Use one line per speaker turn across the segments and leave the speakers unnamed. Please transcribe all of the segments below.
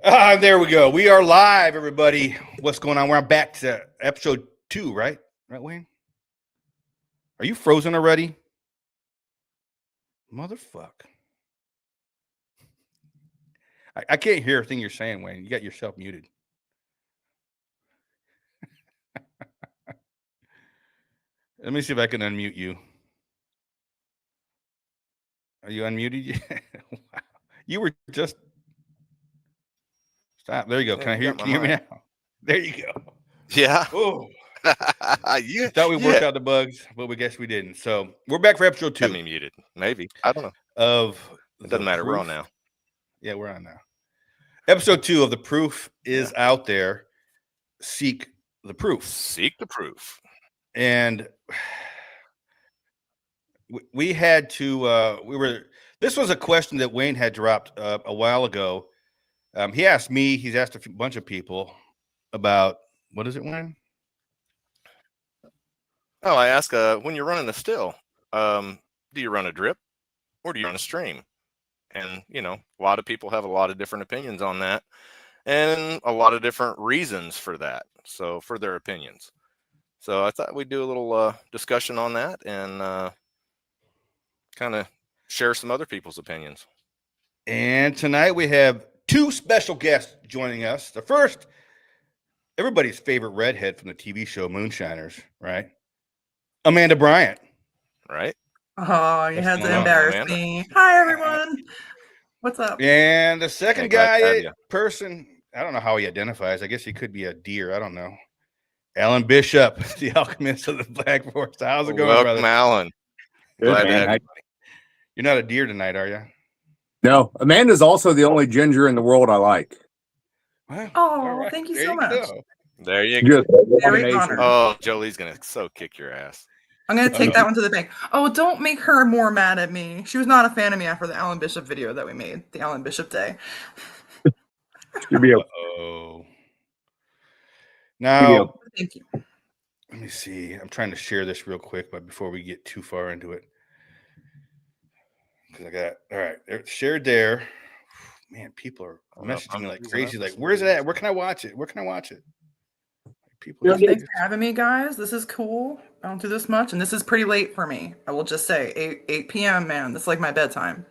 There we go. We are live, everybody. What's going on? We're back to episode 2, right? Right, Wayne? Are you frozen already? Motherfuck. I can't hear everything you're saying, Wayne. You got yourself muted. Let me see if I can unmute you. Are you unmuted? Wow. You were just... Stop. There you go. Can you hear me now? There you go.
Yeah.
Oh.
You
thought we worked out the bugs, but we guess we didn't. So we're back for episode 2.
Got me muted. Maybe. I don't know. It doesn't matter. We're on now.
Yeah, we're on now. Episode 2 of the Proof Is Out There. Seek the proof.
Seek the proof.
And we had to, this was a question that Wayne had dropped a while ago. He asked me, he's asked a bunch of people about, what is it, Wayne?
Oh, I ask, when you're running a still, do you run a drip or do you run a stream? And, a lot of people have a lot of different opinions on that and a lot of different reasons for that. So for their opinions. So I thought we'd do a little discussion on that and kind of share some other people's opinions.
And tonight we have 2 special guests joining us. The first, everybody's favorite redhead from the TV show Moonshiners, right? Amanda Bryant.
Right.
Oh, you had to embarrass me. Hi, everyone. What's up?
And the second person, I don't know how he identifies. I guess he could be a deer. I don't know. Alan Bishop, the alchemist of the Black Forest. How's it going,
Welcome,
brother?
Alan.
Glad to have you. You're not a deer tonight, are you?
No. Amanda's also the only ginger in the world I like.
Well,
oh, right. Thank you so much.
There you go.
Very honored.
Oh, Jolie's going to kick your ass.
I'm going to take that one to the bank. Oh, don't make her more mad at me. She was not a fan of me after the Alan Bishop video that we made, the Alan Bishop Day.
Uh-oh. Now,
thank you.
Let me see. I'm trying to share this real quick, but before we get too far into it. Because I got, all right, shared there. Man, people are messaging me like crazy. Like, where's it at? Where can I watch it? Where can I watch it? People,
thanks for having me, guys. This is cool. I don't do this much, and this is pretty late for me. I will just say 8 p.m. Man, this is like my bedtime.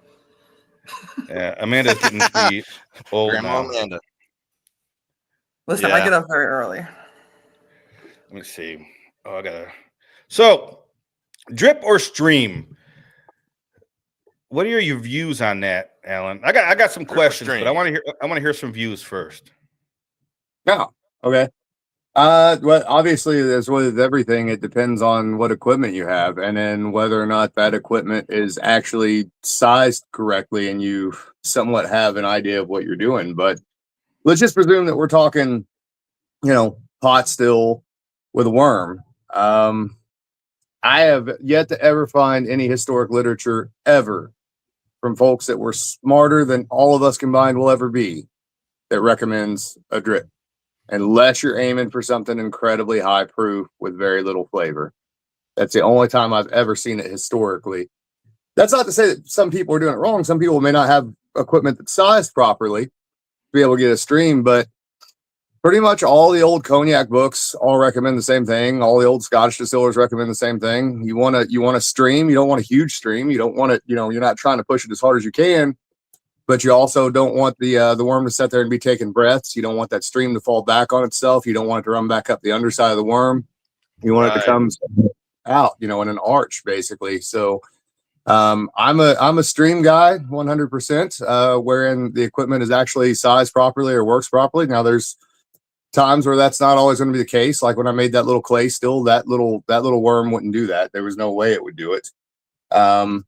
Yeah, Amanda's getting pretty old
Grandma
now.
Amanda.
Listen, I get up very early.
Let me see. Oh, I gotta. So, drip or stream? What are your views on that, Alan? I got some questions, but I want to hear some views first.
No, okay. Well, obviously, as with everything, it depends on what equipment you have, and then whether or not that equipment is actually sized correctly, and you somewhat have an idea of what you're doing. But let's just presume that we're talking, pot still with a worm. I have yet to ever find any historic literature ever from folks that were smarter than all of us combined will ever be that recommends a drip, unless you're aiming for something incredibly high proof with very little flavor. That's the only time I've ever seen it historically. That's not to say that some people are doing it wrong. Some people may not have equipment that's sized properly to be able to get a stream, but pretty much all the old cognac books all recommend the same thing. All the old Scottish distillers recommend the same thing. You want a stream. You don't want a huge stream. You don't want it, you're not trying to push it as hard as you can, but you also don't want the worm to sit there and be taking breaths. You don't want that stream to fall back on itself. You don't want it to run back up the underside of the worm. You want it to come out, in an arch, basically. So I'm a stream guy 100%, wherein the equipment is actually sized properly or works properly. Now there's times where that's not always going to be the case. Like when I made that little clay still, that little worm wouldn't do that. There was no way it would do it. And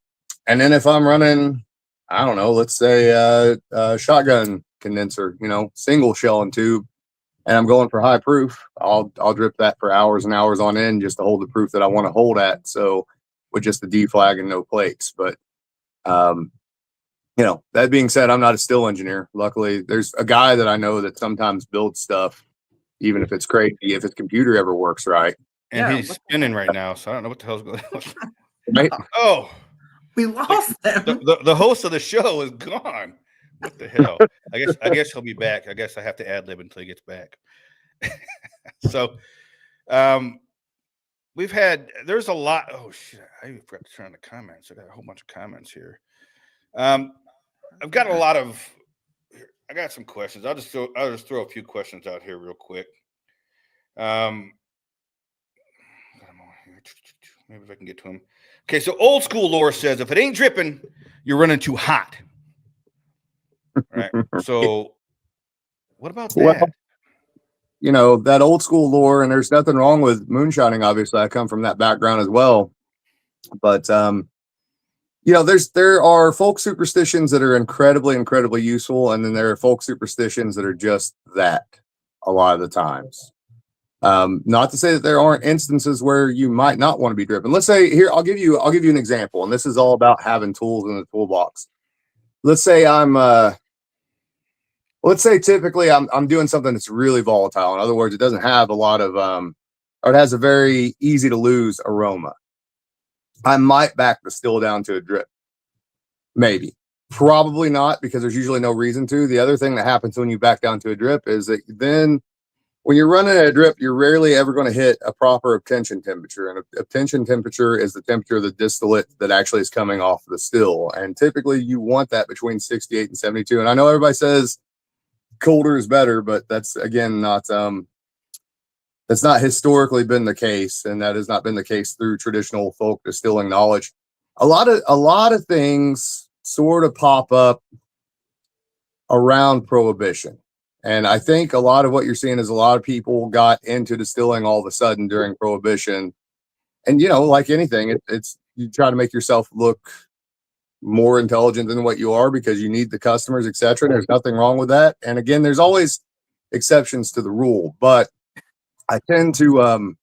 then if I'm running, I don't know, let's say a shotgun condenser, single shell and tube, and I'm going for high proof, I'll drip that for hours and hours on end just to hold the proof that I want to hold at. So with just the D flag and no plates. But that being said, I'm not a still engineer. Luckily, there's a guy that I know that sometimes builds stuff, even if it's crazy, if his computer ever works right.
And he's spinning right now, so I don't know what the hell's going on.
Right?
Oh,
we lost them.
The host of the show is gone. What the hell? I guess he'll be back. I guess I have to ad lib until he gets back. So, there's a lot. Oh shit! I even forgot to turn on the comments. I got a whole bunch of comments here. I've got a lot of. I got some questions. I'll just throw a few questions out here real quick. Maybe if I can get to them. Okay, so old school lore says if it ain't dripping, you're running too hot. Right. So, what about that?
Well, you know, that old school lore, and there's nothing wrong with moonshining. Obviously, I come from that background as well. But you know, there are folk superstitions that are incredibly useful, and then there are folk superstitions that are just that a lot of the times. Not to say that there aren't instances where you might not want to be dripping. Let's say here, I'll give you an example, and this is all about having tools in the toolbox. Let's say typically I'm doing something that's really volatile. In other words, it doesn't have a lot of or it has a very easy to lose aroma. I might back the still down to a drip. Maybe. Probably not, because there's usually no reason to. The other thing that happens when you back down to a drip is that then when you're running a drip, you're rarely ever going to hit a proper obtention temperature. And obtention temperature is the temperature of the distillate that actually is coming off the still. And typically you want that between 68 and 72. And I know everybody says colder is better, but that's again that's not historically been the case, and that has not been the case through traditional folk distilling knowledge. A lot of things sort of pop up around Prohibition, and I think a lot of what you're seeing is a lot of people got into distilling all of a sudden during Prohibition, and you know, like anything, it's you try to make yourself look more intelligent than what you are because you need the customers, etc. There's nothing wrong with that, and again, there's always exceptions to the rule, but I tend to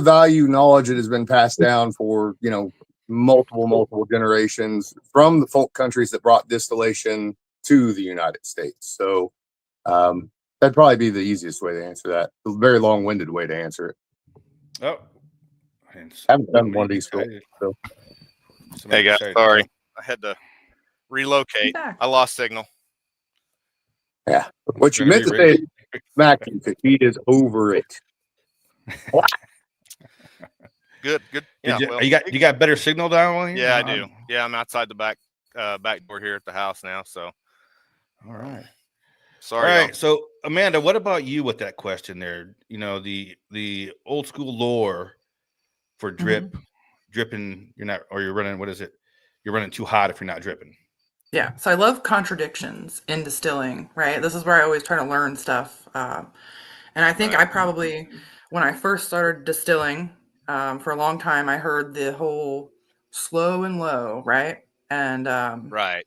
value knowledge that has been passed down for, you know, multiple generations from the folk countries that brought distillation to the United States. So that'd probably be the easiest way to answer that. A very long-winded way to answer it.
Oh,
I haven't done one of these for so.
Hey guys, sorry, I had to relocate. I lost signal.
Yeah, what you meant to say, Mac, the heat is over it.
Good. Yeah,
you got better signal down here?
Yeah, I do. Yeah, I'm outside the back door here at the house now. So,
all right.
Sorry.
All right. So, Amanda, what about you with that question there? You know, the old school lore for dripping. You're running. What is it? You're running too hot if you're not dripping.
Yeah, so I love contradictions in distilling, right? This is where I always try to learn stuff. And I think I probably, when I first started distilling, for a long time, I heard the whole slow and low, right? And,
right.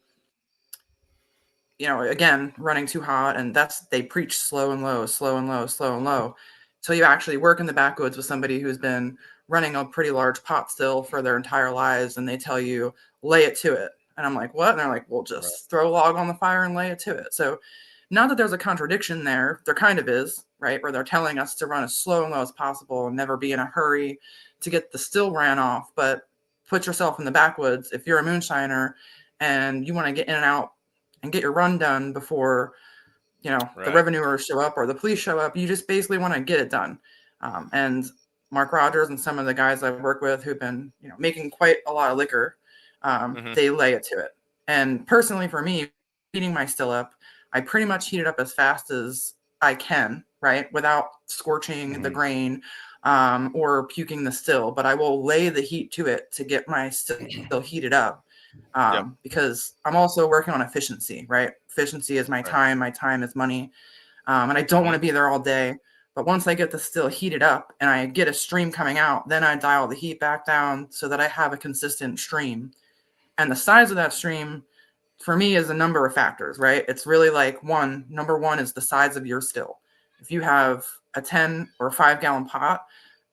You know, again, running too hot, and they preach slow and low, slow and low, slow and low. So you actually work in the backwoods with somebody who's been running a pretty large pot still for their entire lives, and they tell you, lay it to it. And I'm like, what? And they're like, well, just throw a log on the fire and lay it to it. So not that there's a contradiction there. There kind of is, right? Where they're telling us to run as slow and low as possible and never be in a hurry to get the still ran off. But put yourself in the backwoods. If you're a moonshiner and you want to get in and out and get your run done before, you know, the revenuers show up or the police show up, you just basically want to get it done. And Mark Rogers and some of the guys I've worked with who've been, you know, making quite a lot of liquor, they lay it to it. And personally for me, heating my still up, I pretty much heat it up as fast as I can, right? Without scorching the grain or puking the still, but I will lay the heat to it to get my still heated up. Because I'm also working on efficiency, right? Efficiency is my time. My time is money. And I don't want to be there all day. But once I get the still heated up and I get a stream coming out, then I dial the heat back down so that I have a consistent stream. And the size of that stream for me is a number of factors, right? It's really like number one is the size of your still. If you have a 10 or 5 gallon pot,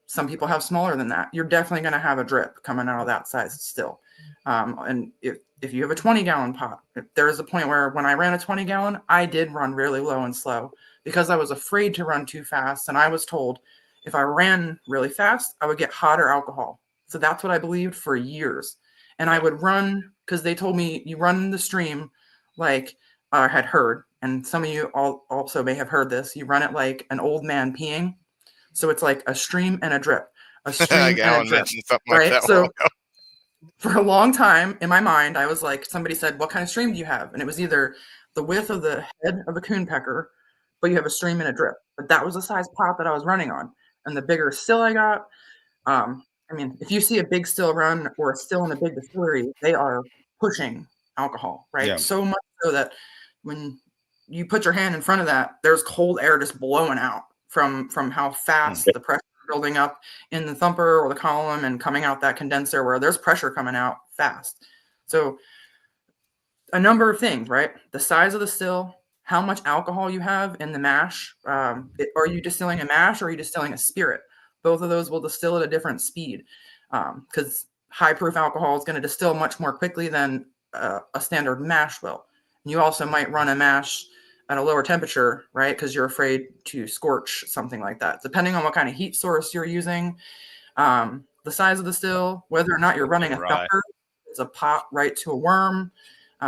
some people have smaller than that. You're definitely going to have a drip coming out of that size still. And if you have a 20 gallon pot, there is a point where when I ran a 20 gallon, I did run really low and slow because I was afraid to run too fast. And I was told if I ran really fast, I would get hotter alcohol. So that's what I believed for years. And I would run because they told me you run the stream like I had heard, and some of you all also may have heard this. You run it like an old man peeing, so it's like a stream and a drip, a stream
Like
and a
Alan
drip,
mentioned something like
right?
that.
So for a long time in my mind, I was like, somebody said, "What kind of stream do you have?" And it was either the width of the head of a coonpecker, but you have a stream and a drip. But that was the size pot that I was running on, and the bigger still I got. I mean, if you see a big still run or a still in a big distillery, they are pushing alcohol, right?
Yeah.
So much so that when you put your hand in front of that, there's cold air just blowing out from how fast the pressure is building up in the thumper or the column and coming out that condenser where there's pressure coming out fast. So a number of things, right? The size of the still, how much alcohol you have in the mash. Are you distilling a mash or are you distilling a spirit? Both of those will distill at a different speed because high proof alcohol is going to distill much more quickly than a standard mash will. You also might run a mash at a lower temperature, right? Because you're afraid to scorch something like that. Depending on what kind of heat source you're using, the size of the still, whether or not you're running a thumper, it's a pot right to a worm.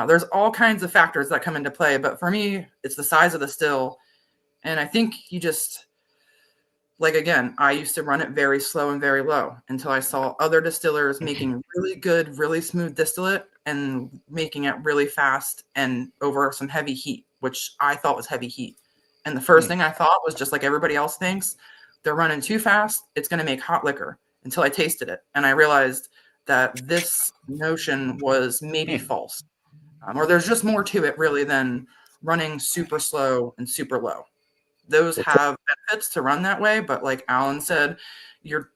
There's all kinds of factors that come into play, but for me, it's the size of the still. And I think you just, like, again, I used to run it very slow and very low until I saw other distillers making really good, really smooth distillate and making it really fast and over some heavy heat, which I thought was heavy heat. And the first thing I thought was just like everybody else thinks, they're running too fast. It's going to make hot liquor until I tasted it. And I realized that this notion was maybe false. Or there's just more to it really than running super slow and super low. Those have benefits to run that way, but like Alan said, you're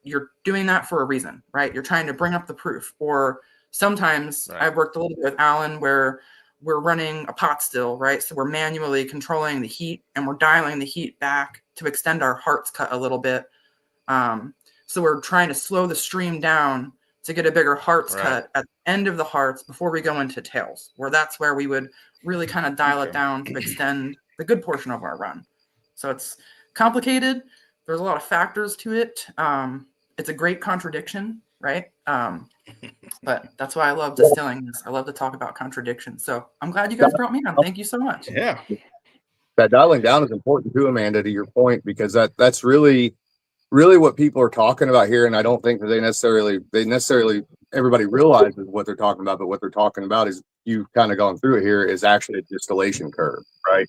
doing that for a reason, right? You're trying to bring up the proof. Or sometimes I've worked a little bit with Alan where we're running a pot still, right? So we're manually controlling the heat and we're dialing the heat back to extend our hearts cut a little bit. So we're trying to slow the stream down to get a bigger hearts cut at the end of the hearts before we go into tails, where that's where we would really kind of dial it down to extend the good portion of our run. So it's complicated. There's a lot of factors to it. It's a great contradiction, right? But that's why I love distilling this. I love to talk about contradictions. So I'm glad you guys brought me on. Thank you so much.
Yeah.
That dialing down is important too, Amanda, to your point, because that's really what people are talking about here. And I don't think that they necessarily everybody realizes what they're talking about, but what they're talking about is, you've kind of gone through it here, is actually a distillation curve, right?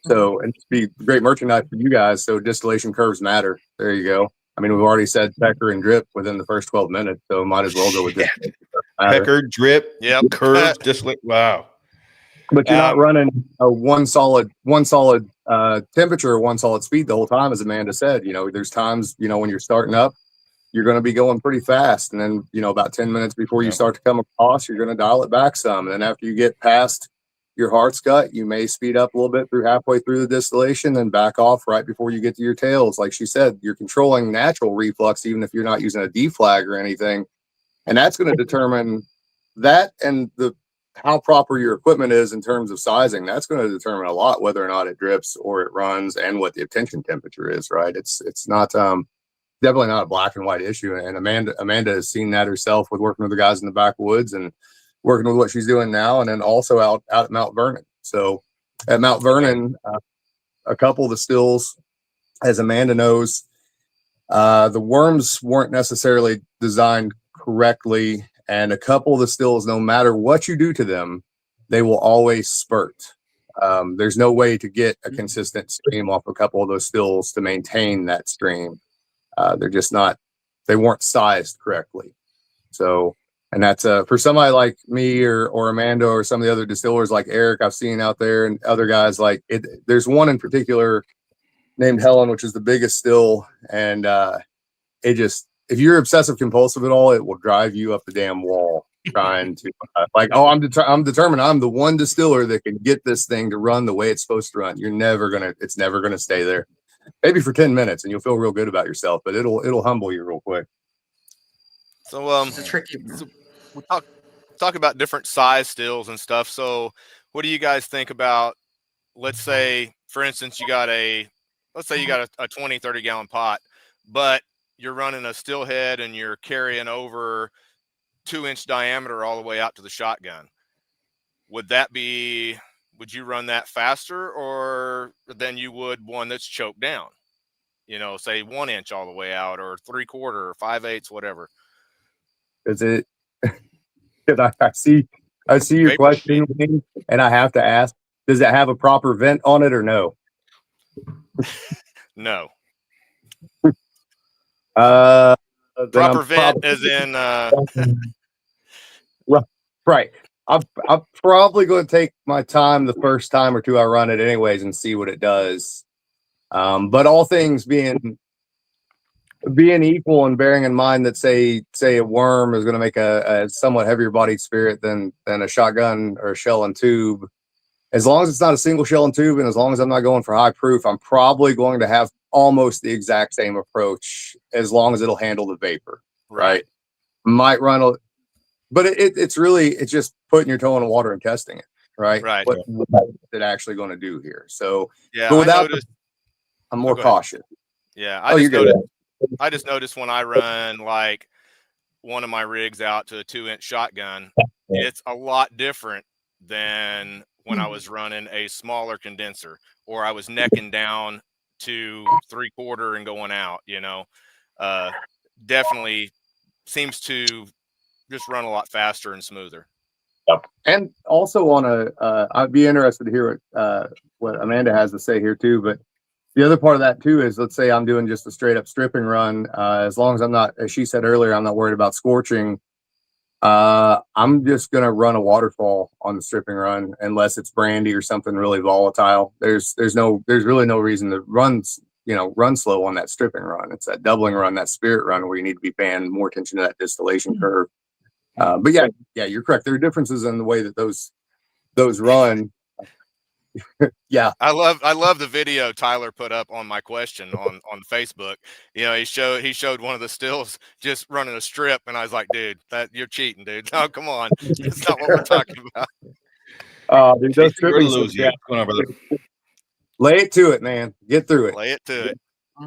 So, and to be great merchandise for you guys. So distillation curves matter. There you go. I mean, we've already said pecker and drip within the first 12 minutes, so might as well go with this.
Pecker, drip, curves, distillate. Wow.
But you're not running a one solid temperature, one solid speed the whole time, as Amanda said. You know, there's times, you know, when you're starting up, you're going to be going pretty fast, and then, you know, about 10 minutes before you start to come across, you're going to dial it back some, and then after you get past your heart's gut, you may speed up a little bit through halfway through the distillation, then back off right before you get to your tails. Like she said, you're controlling natural reflux, even if you're not using a deflag or anything, and that's going to determine that, and how proper your equipment is in terms of sizing. That's going to determine a lot whether or not it drips or it runs, and what the attention temperature is. Right? It's not definitely not a black and white issue. And Amanda has seen that herself with working with the guys in the backwoods and working with what she's doing now, and then also out at Mount Vernon. So at Mount Vernon, a couple of the stills, as Amanda knows, the worms weren't necessarily designed correctly, and a couple of the stills, no matter what you do to them, they will always spurt. There's no way to get a consistent stream off a couple of those stills to maintain that stream. They're just not, they weren't sized correctly. So, and that's for somebody like me or Amanda or some of the other distillers like Eric I've seen out there, and other guys like it. There's one in particular named Helen, which is the biggest still, and it just, if you're obsessive compulsive at all, it will drive you up the damn wall trying to I'm determined I'm the one distiller that can get this thing to run the way it's supposed to run. It's never gonna stay there. Maybe for 10 minutes and you'll feel real good about yourself, but it'll humble you real quick.
So
It's a tricky one.
So we talk about different size stills and stuff. So what do you guys think about, let's say, for instance, you got a 20, 30 gallon pot, but you're running a still head and you're carrying over 2-inch diameter all the way out to the shotgun. would you run that faster or than you would one that's choked down? You know, say 1 inch all the way out, or 3/4 or 5/8, whatever.
Is it? Because I see your
Vapor
question, Wayne, and I have to ask: does it have a proper vent on it or no?
No.
Then
Proper
I'm
vent as in
right. I'm probably going to take my time the first time or two I run it, anyways, and see what it does. But all things being equal and bearing in mind that say a worm is going to make a somewhat heavier bodied spirit than a shotgun or a shell and tube, as long as it's not a single shell and tube, and as long as I'm not going for high proof, I'm probably going to have almost the exact same approach, as long as it'll handle the vapor. Right. Might run a, but it's just putting your toe in the water and testing it. Right. What is it actually going to do here? So
yeah,
but without I'm more cautious.
Yeah, I just noticed when I run like one of my rigs out to a 2-inch shotgun, it's a lot different than when I was running a smaller condenser, or I was necking down to 3/4 and going out. You know, definitely seems to just run a lot faster and smoother.
And also I'd be interested to hear what Amanda has to say here too. But the other part of that too is, let's say I'm doing just a straight up stripping run. As long as I'm not, as she said earlier, I'm not worried about scorching. I'm just gonna run a waterfall on the stripping run, unless it's brandy or something really volatile. There's really no reason to run slow on that stripping run. It's that doubling run, that spirit run, where you need to be paying more attention to that distillation curve. But yeah, you're correct. There are differences in the way that those run. Yeah,
I love the video Tyler put up on my question on Facebook. You know, he showed one of the stills just running a strip, and I was like, dude, that you're cheating, dude. No, come on, that's not what we're talking about.
Dude, those
We're
stripping.
lose you. What's going on, brother?
Lay it to it, man. Get through it.
Lay it to it.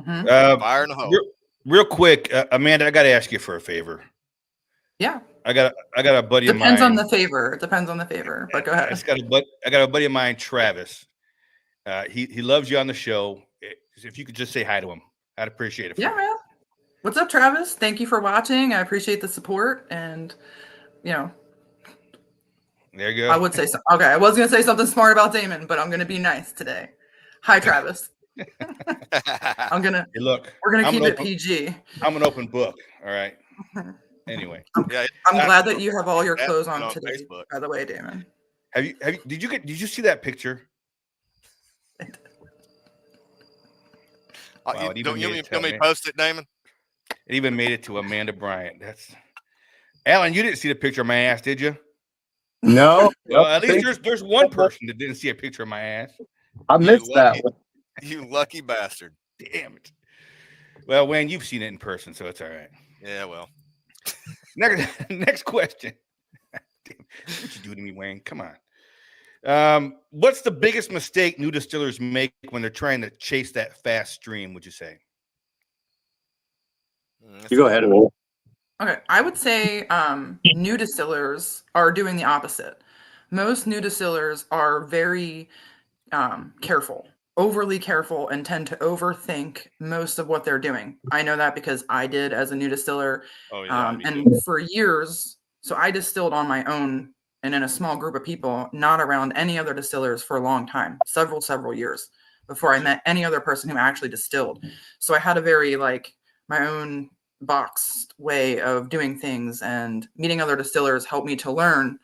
Fire
in the hole.
Real quick, Amanda, I got to ask you for a favor.
Yeah.
I got a buddy of mine.
Depends on the favor. It depends on the favor. But go ahead.
I got a buddy of mine, Travis. He loves you on the show. If you could just say hi to him, I'd appreciate it.
Yeah, man. What's up, Travis? Thank you for watching. I appreciate the support. And, there
you go.
I would say so. Okay, I was going to say something smart about Damon, but I'm going to be nice today. Hi, Travis. We're going to keep it PG.
I'm an open book. All right.
Anyway,
I'm glad that you have all your clothes on today. Facebook. By the way, Damon,
did you see that picture?
Wow, you want me to post it, Damon?
It even made it to Amanda Bryant. Alan. You didn't see the picture of my ass, did you?
No.
Well, at least there's one person that didn't see a picture of my ass.
I missed that one.
You lucky bastard.
Damn it. Well, Wayne, you've seen it in person, so it's all right.
Yeah, well.
Next question. Damn, what you do to me, Wayne? Come on. What's the biggest mistake new distillers make when they're trying to chase that fast stream, would you say?
You go ahead.
Okay, I would say new distillers are doing the opposite. Most new distillers are very careful, overly careful, and tend to overthink most of what they're doing. I know that because I did as a new distiller.
Oh, yeah,
and for years, so I distilled on my own and in a small group of people, not around any other distillers for a long time, several years before I met any other person who actually distilled. So I had a very my own boxed way of doing things, and meeting other distillers helped me to learn.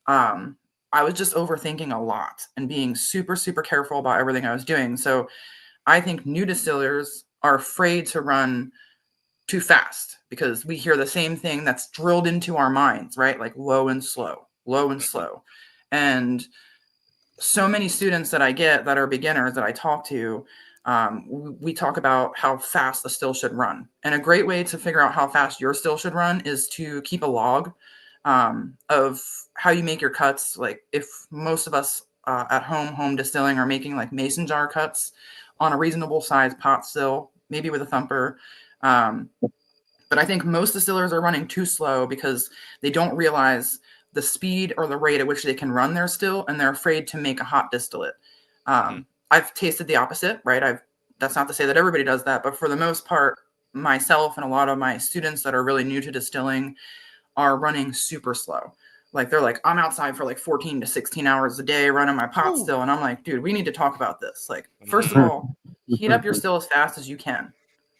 I was just overthinking a lot and being super, super careful about everything I was doing. So I think new distillers are afraid to run too fast because we hear the same thing that's drilled into our minds, right? Like low and slow, low and slow. And so many students that I get that are beginners that I talk to, we talk about how fast the still should run. And a great way to figure out how fast your still should run is to keep a log of how you make your cuts. Like if most of us at home distilling are making like mason jar cuts on a reasonable size pot still, maybe with a thumper. But I think most distillers are running too slow because they don't realize the speed or the rate at which they can run their still, and they're afraid to make a hot distillate. I've tasted the opposite, right? That's not to say that everybody does that, but for the most part, myself and a lot of my students that are really new to distilling are running super slow. Like they're like, I'm outside for like 14 to 16 hours a day running my pot still. And I'm like, dude, we need to talk about this. Like, first of all, heat up your still as fast as you can.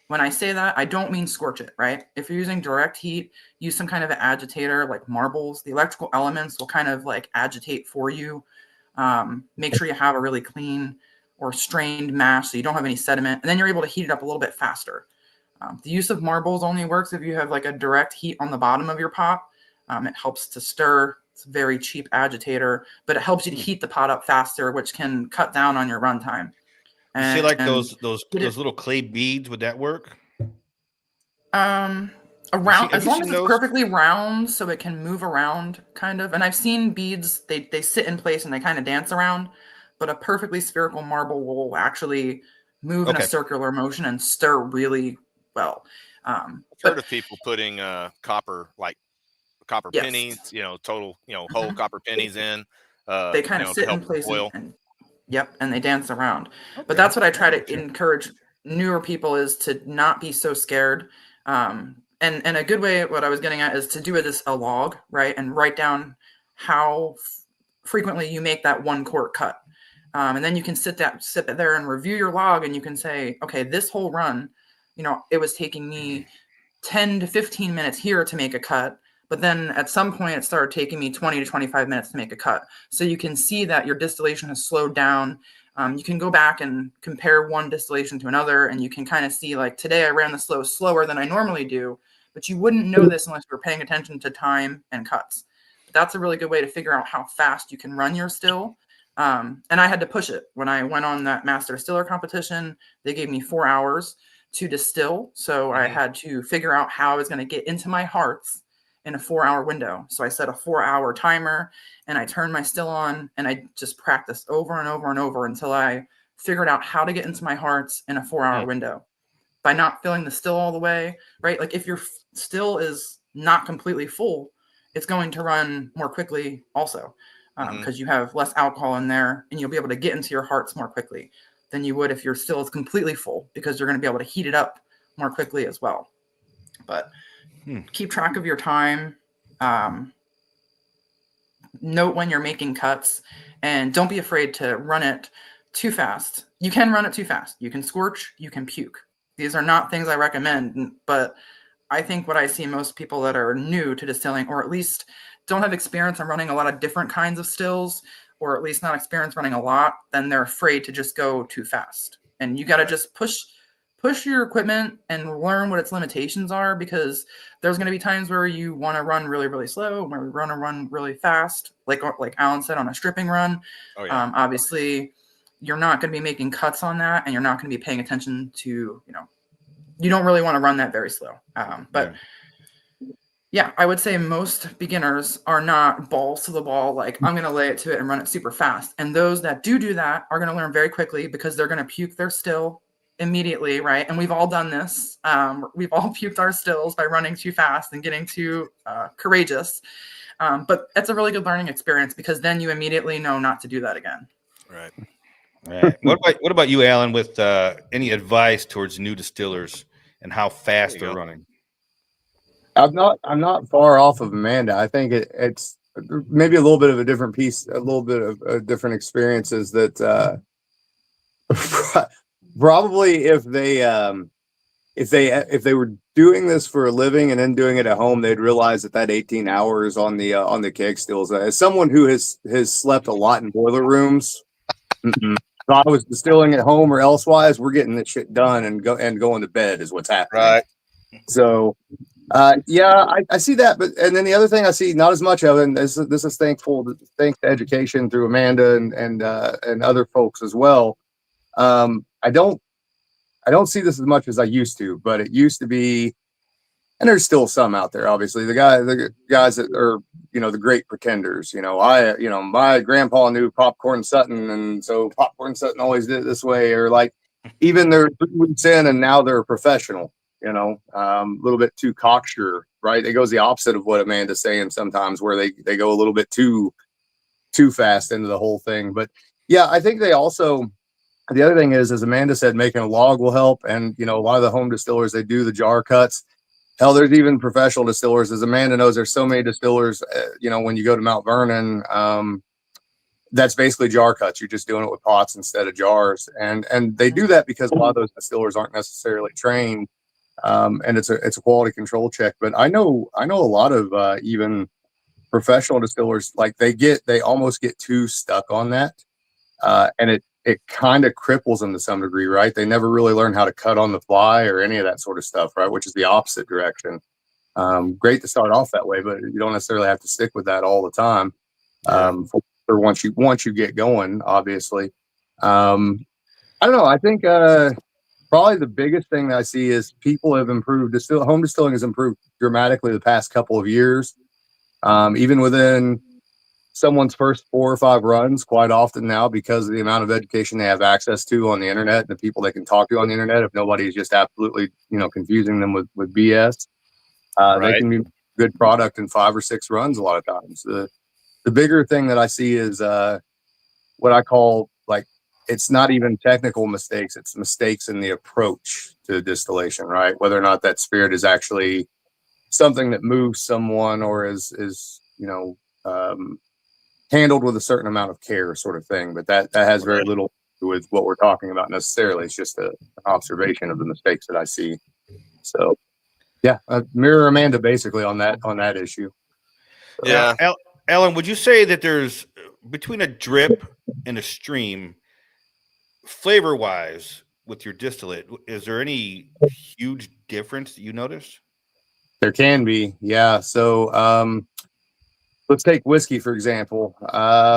When I say that, I don't mean scorch it, right? If you're using direct heat, use some kind of an agitator like marbles. The electrical elements will kind of like agitate for you. Make sure you have a really clean or strained mash so you don't have any sediment. And then you're able to heat it up a little bit faster. The use of marbles only works if you have like a direct heat on the bottom of your pot. It helps to stir. It's a very cheap agitator, but it helps you to heat the pot up faster, which can cut down on your runtime.
You see, like those little clay beads, would that work?
Around, as long as it's perfectly round, so it can move around, kind of. And I've seen beads; they sit in place and they kind of dance around. But a perfectly spherical marble will actually move in a circular motion and stir really well.
I've heard of people putting copper pennies, total, whole copper pennies in.
They kind of sit in place and they dance around. Okay. But that's what I try to encourage newer people is to not be so scared. And a good way, what I was getting at is to do a log, right? And write down how frequently you make that 1 quart cut. And then you can sit there and review your log, and you can say, okay, this whole run, it was taking me 10 to 15 minutes here to make a cut. But then at some point it started taking me 20 to 25 minutes to make a cut. So you can see that your distillation has slowed down. You can go back and compare one distillation to another, and you can kind of see like today I ran the slower than I normally do, but you wouldn't know this unless you're paying attention to time and cuts. But that's a really good way to figure out how fast you can run your still. And I had to push it. When I went on that master distiller competition, they gave me 4 hours to distill. So I had to figure out how I was going to get into my hearts in a 4-hour window. So I set a 4-hour timer and I turned my still on and I just practiced over and over and over until I figured out how to get into my hearts in a 4-hour window by not filling the still all the way, right? Like if your still is not completely full, it's going to run more quickly also because you have less alcohol in there and you'll be able to get into your hearts more quickly than you would if your still is completely full because you're going to be able to heat it up more quickly as well. But keep track of your time. Note when you're making cuts, and don't be afraid to run it too fast. You can run it too fast. You can scorch, you can puke. These are not things I recommend, but I think what I see most people that are new to distilling, or at least don't have experience in running a lot of different kinds of stills, or at least not experience running a lot, then they're afraid to just go too fast. And you got to just push your equipment and learn what its limitations are, because there's going to be times where you want to run really, really slow, where we want to run really fast, like Alan said, on a stripping run. Obviously, you're not going to be making cuts on that, and you're not going to be paying attention to, you don't really want to run that very slow. Yeah, I would say most beginners are not balls to the wall, like I'm going to lay it to it and run it super fast. And those that do that are going to learn very quickly because they're going to puke their still immediately, right? And we've all done this. We've all puked our stills by running too fast and getting too courageous. But it's a really good learning experience because then you immediately know not to do that again.
Right.
Right. What about you, Alan, with any advice towards new distillers and how fast they're running?
I'm not far off of Amanda. I think it's maybe a little bit of a different piece, a little bit of different experiences that probably if they were doing this for a living and then doing it at home, they'd realize that 18 hours on the keg stills. As someone who has slept a lot in boiler rooms, if I was distilling at home or elsewise, we're getting this shit done and going to bed is what's happening.
Right.
So, yeah, I see that, and then the other thing I see not as much of, and this is thanks to education through Amanda and other folks as well. I don't see this as much as I used to, but it used to be, and there's still some out there. Obviously, the guys that are the great pretenders. My grandpa knew Popcorn Sutton, and so Popcorn Sutton always did it this way, or like even they're 3 weeks in and now they're a professional. A little bit too cocksure right? It goes the opposite of what Amanda's saying sometimes, where they go a little bit too fast into the whole thing. But yeah, I think they also, the other thing is, as Amanda said, making a log will help. And, you know, a lot of the home distillers, they do the jar cuts. Hell, there's even professional distillers. As Amanda knows, there's so many distillers, you know, when you go to Mount Vernon, that's basically jar cuts. You're just doing it with pots instead of jars. And they do that because a lot of those distillers aren't necessarily trained. And it's a quality control check. But I know a lot of even professional distillers, like they almost get too stuck on that. And it kind of cripples them to some degree, right? They never really learn how to cut on the fly or any of that sort of stuff, right? Which is the opposite direction. Great to start off that way, but you don't necessarily have to stick with that all the time. For once you get going, obviously. I don't know. I think probably the biggest thing that I see is people have improved. Home distilling has improved dramatically the past couple of years. Even within someone's first 4 or 5 runs, quite often now, because of the amount of education they have access to on the internet and the people they can talk to on the internet, if nobody's just absolutely, you know, confusing them with BS, they can be good product in 5 or 6 runs a lot of times. The bigger thing that I see is what I call, like, it's not even technical mistakes, it's mistakes in the approach to distillation, right? Whether or not that spirit is actually something that moves someone or is you know, handled with a certain amount of care, sort of thing. But that has very little to do with what we're talking about necessarily. It's just an observation of the mistakes that I see. So yeah, mirror Amanda basically on that issue. So,
Yeah.
Alan, would you say that there's, between a drip and a stream, flavor wise with your distillate, is there any huge difference that you notice?
There can be, yeah. So let's take whiskey, for example.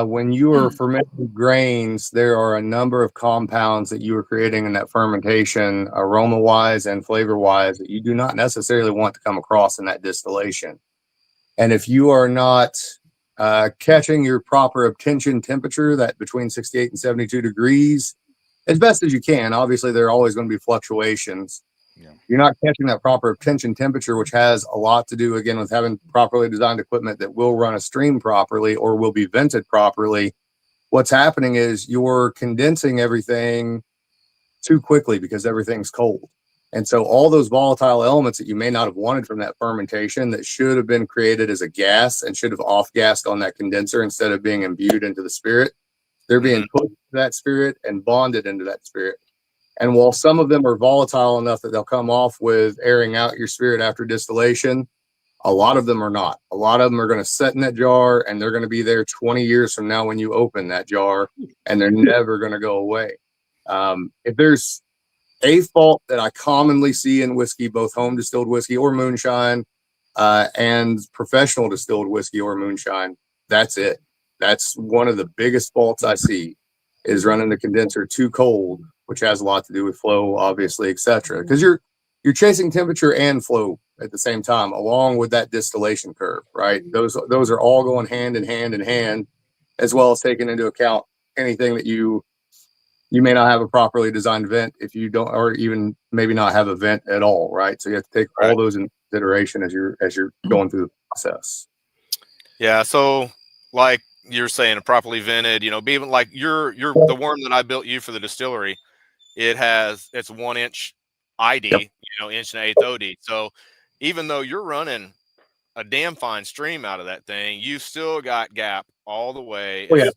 When you are fermenting grains, there are a number of compounds that you are creating in that fermentation, aroma-wise and flavor-wise, that you do not necessarily want to come across in that distillation. And if you are not catching your proper obtention temperature, that between 68 and 72 degrees, as best as you can, obviously there are always going to be fluctuations.
Yeah.
You're not catching that proper obtention temperature, which has a lot to do, again, with having properly designed equipment that will run a stream properly or will be vented properly. What's happening is you're condensing everything too quickly because everything's cold. And so all those volatile elements that you may not have wanted from that fermentation that should have been created as a gas and should have off-gassed on that condenser instead of being imbued into the spirit, they're being put into that spirit and bonded into that spirit. And while some of them are volatile enough that they'll come off with airing out your spirit after distillation, a lot of them are not. A lot of them are going to sit in that jar and they're going to be there 20 years from now when you open that jar, and they're never going to go away. If there's a fault that I commonly see in whiskey, both home distilled whiskey or moonshine, and professional distilled whiskey or moonshine, that's it. That's one of the biggest faults I see, is running the condenser too cold, which has a lot to do with flow, obviously, etc. Because you're chasing temperature and flow at the same time, along with that distillation curve, right? Those are all going hand in hand, as well as taking into account anything that you may not have a properly designed vent if you don't, or even maybe not have a vent at all, right? So you have to take all those into consideration as you're going through the process.
Yeah. So like you're saying, properly vented, you know, be even like the worm that I built you for the distillery, it's 1 inch ID, you know, 1.1/8 OD. So even though you're running a damn fine stream out of that thing, you still got gap all the way. It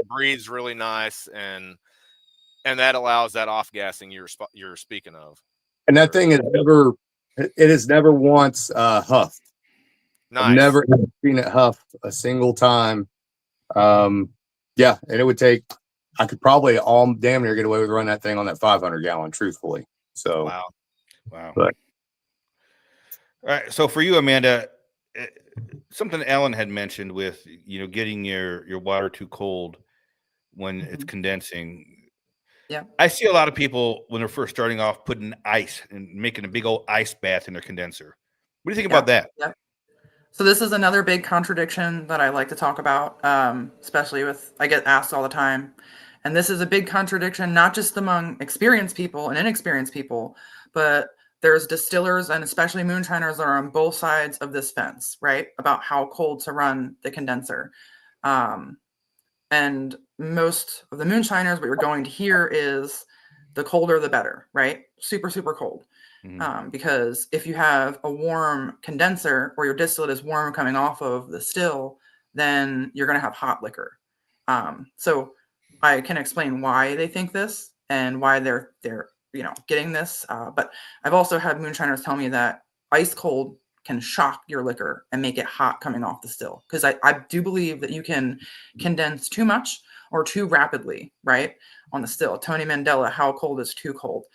breathes really nice, and that allows that off gassing you're speaking of.
And that thing has never once huffed.
Nice.
I've never seen it huff a single time. Yeah, and it would take, I could probably damn near get away with running that thing on that 500 gallon, truthfully. So
Wow.
But
all right. So for you, Amanda, something Alan had mentioned with, you know, getting your water too cold when it's condensing.
Yeah.
I see a lot of people when they're first starting off putting ice and making a big old ice bath in their condenser. What do you think about that?
Yeah. So this is another big contradiction that I like to talk about, especially I get asked all the time. And this is a big contradiction, not just among experienced people and inexperienced people, but there's distillers and especially moonshiners that are on both sides of this fence, right? About how cold to run the condenser. And most of the moonshiners, what you're going to hear is the colder the better, right? Super, super cold. Because if you have a warm condenser or your distillate is warm coming off of the still, then you're going to have hot liquor. So I can explain why they think this and why they're getting this. But I've also had moonshiners tell me that ice cold can shock your liquor and make it hot coming off the still. Because I do believe that you can condense too much or too rapidly, right, on the still. Tony Mandela, how cold is too cold?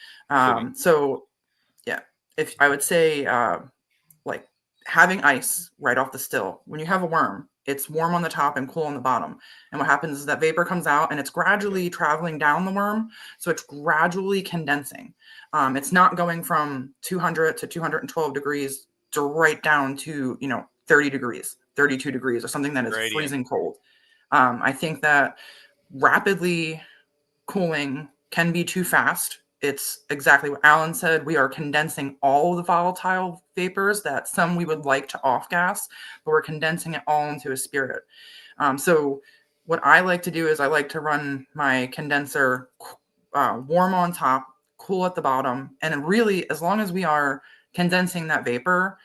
So yeah, if I would say like having ice right off the still, when you have a worm, it's warm on the top and cool on the bottom. And what happens is that vapor comes out and it's gradually traveling down the worm. So it's gradually condensing. It's not going from 200 to 212 degrees to right down to, 30 degrees, 32 degrees or something that is freezing cold. I think that rapidly cooling can be too fast. It's exactly what Alan said. We are condensing all the volatile vapors that some we would like to off gas, but we're condensing it all into a spirit. So what I like to do is I like to run my condenser warm on top, cool at the bottom. And really, as long as we are condensing that vapor,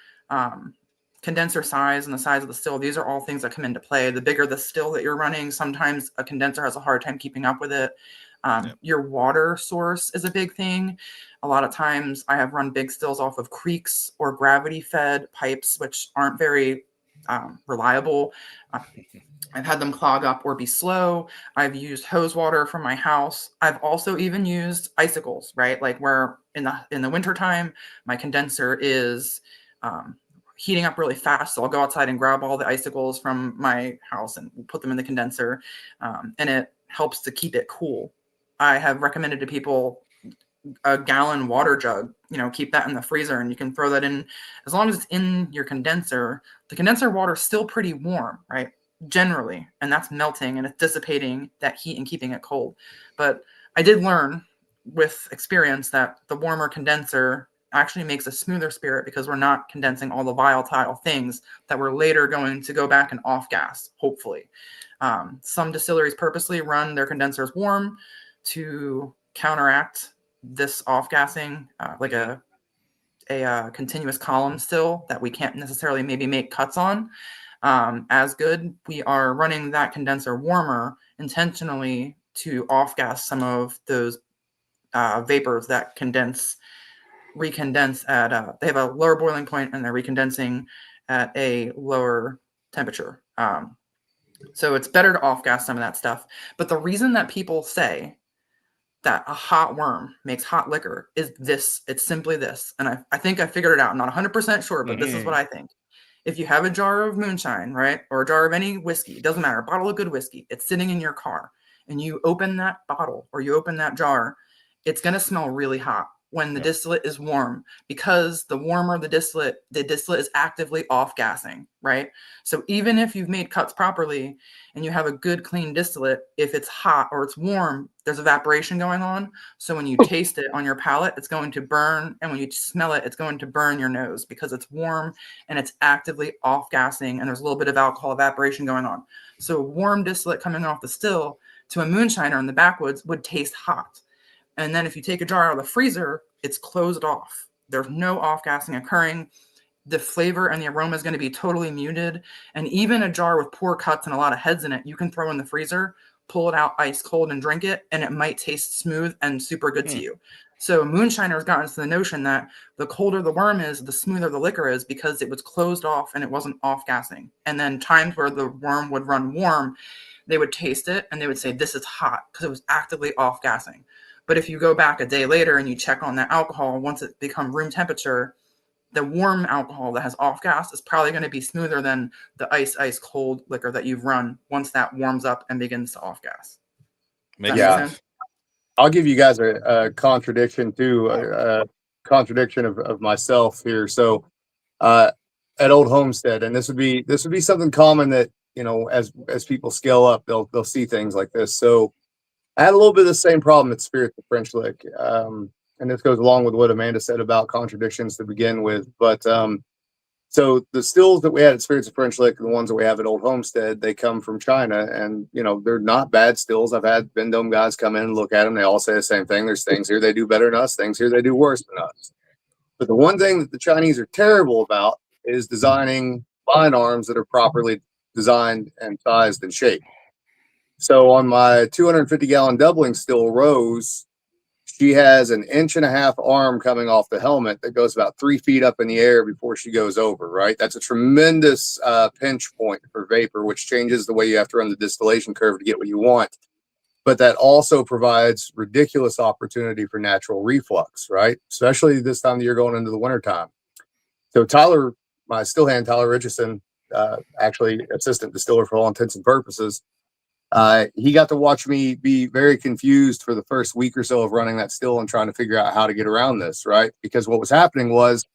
condenser size and the size of the still, these are all things that come into play. The bigger the still that you're running, sometimes a condenser has a hard time keeping up with it. Your water source is a big thing. A lot of times I have run big stills off of creeks or gravity fed pipes, which aren't very reliable. I've had them clog up or be slow. I've used hose water from my house. I've also even used icicles, right? Like where in the wintertime, my condenser is heating up really fast. So I'll go outside and grab all the icicles from my house and put them in the condenser. And it helps to keep it cool. I have recommended to people a gallon water jug, keep that in the freezer and you can throw that in as long as it's in your condenser. The condenser water is still pretty warm, right? Generally, and that's melting and it's dissipating that heat and keeping it cold. But I did learn with experience that the warmer condenser actually makes a smoother spirit because we're not condensing all the volatile things that we're later going to go back and off gas, hopefully. Some distilleries purposely run their condensers warm to counteract this off gassing, like a continuous column still that we can't necessarily maybe make cuts on as good. We are running that condenser warmer intentionally to off gas some of those vapors that recondense at they have a lower boiling point and they're recondensing at a lower temperature. So it's better to off gas some of that stuff. But the reason that people say that a hot worm makes hot liquor is this. It's simply this. And I think I figured it out. I'm not 100% sure, but this is what I think. If you have a jar of moonshine, right, or a jar of any whiskey, it doesn't matter, a bottle of good whiskey, it's sitting in your car, and you open that bottle or you open that jar, it's going to smell really hot when the distillate is warm, because the warmer the distillate is actively off gassing, right? So even if you've made cuts properly and you have a good clean distillate, if it's hot or it's warm, there's evaporation going on. So when you taste it on your palate, it's going to burn. And when you smell it, it's going to burn your nose because it's warm and it's actively off gassing and there's a little bit of alcohol evaporation going on. So warm distillate coming off the still to a moonshiner in the backwoods would taste hot. And then if you take a jar out of the freezer, it's closed off. There's no off-gassing occurring. The flavor and the aroma is going to be totally muted. And even a jar with poor cuts and a lot of heads in it, you can throw in the freezer, pull it out ice cold and drink it, and it might taste smooth and super good to you. So moonshiners got into the notion that the colder the worm is, the smoother the liquor is because it was closed off and it wasn't off-gassing. And then times where the worm would run warm, they would taste it and they would say, this is hot because it was actively off-gassing. But if you go back a day later and you check on that alcohol, once it becomes room temperature, the warm alcohol that has off gas is probably going to be smoother than the ice cold liquor that you've run once that warms up and begins to off gas.
Makes
sense?
I'll give you guys a contradiction too, a contradiction of myself here. So at Old Homestead, and this would be something common that, as people scale up, they'll see things like this. So I had a little bit of the same problem at Spirit the French Lick. and this goes along with what Amanda said about contradictions to begin with. But so the stills that we had at Spirits of French Lick, the ones that we have at Old Homestead, they come from China, and they're not bad stills. I've had Vendome guys come in and look at them. They all say the same thing. There's things here they do better than us, things here they do worse than us. But the one thing that the Chinese are terrible about is designing line arms that are properly designed and sized and shaped. So on my 250-gallon doubling still Rose, she has an 1.5-inch arm coming off the helmet that goes about 3 feet up in the air before she goes over, right? That's a tremendous pinch point for vapor, which changes the way you have to run the distillation curve to get what you want. But that also provides ridiculous opportunity for natural reflux, right? Especially this time of year going into the wintertime. So Tyler, my still hand, Tyler Richardson, actually assistant distiller for all intents and purposes, he got to watch me be very confused for the first week or so of running that still and trying to figure out how to get around this, right? Because what was happening was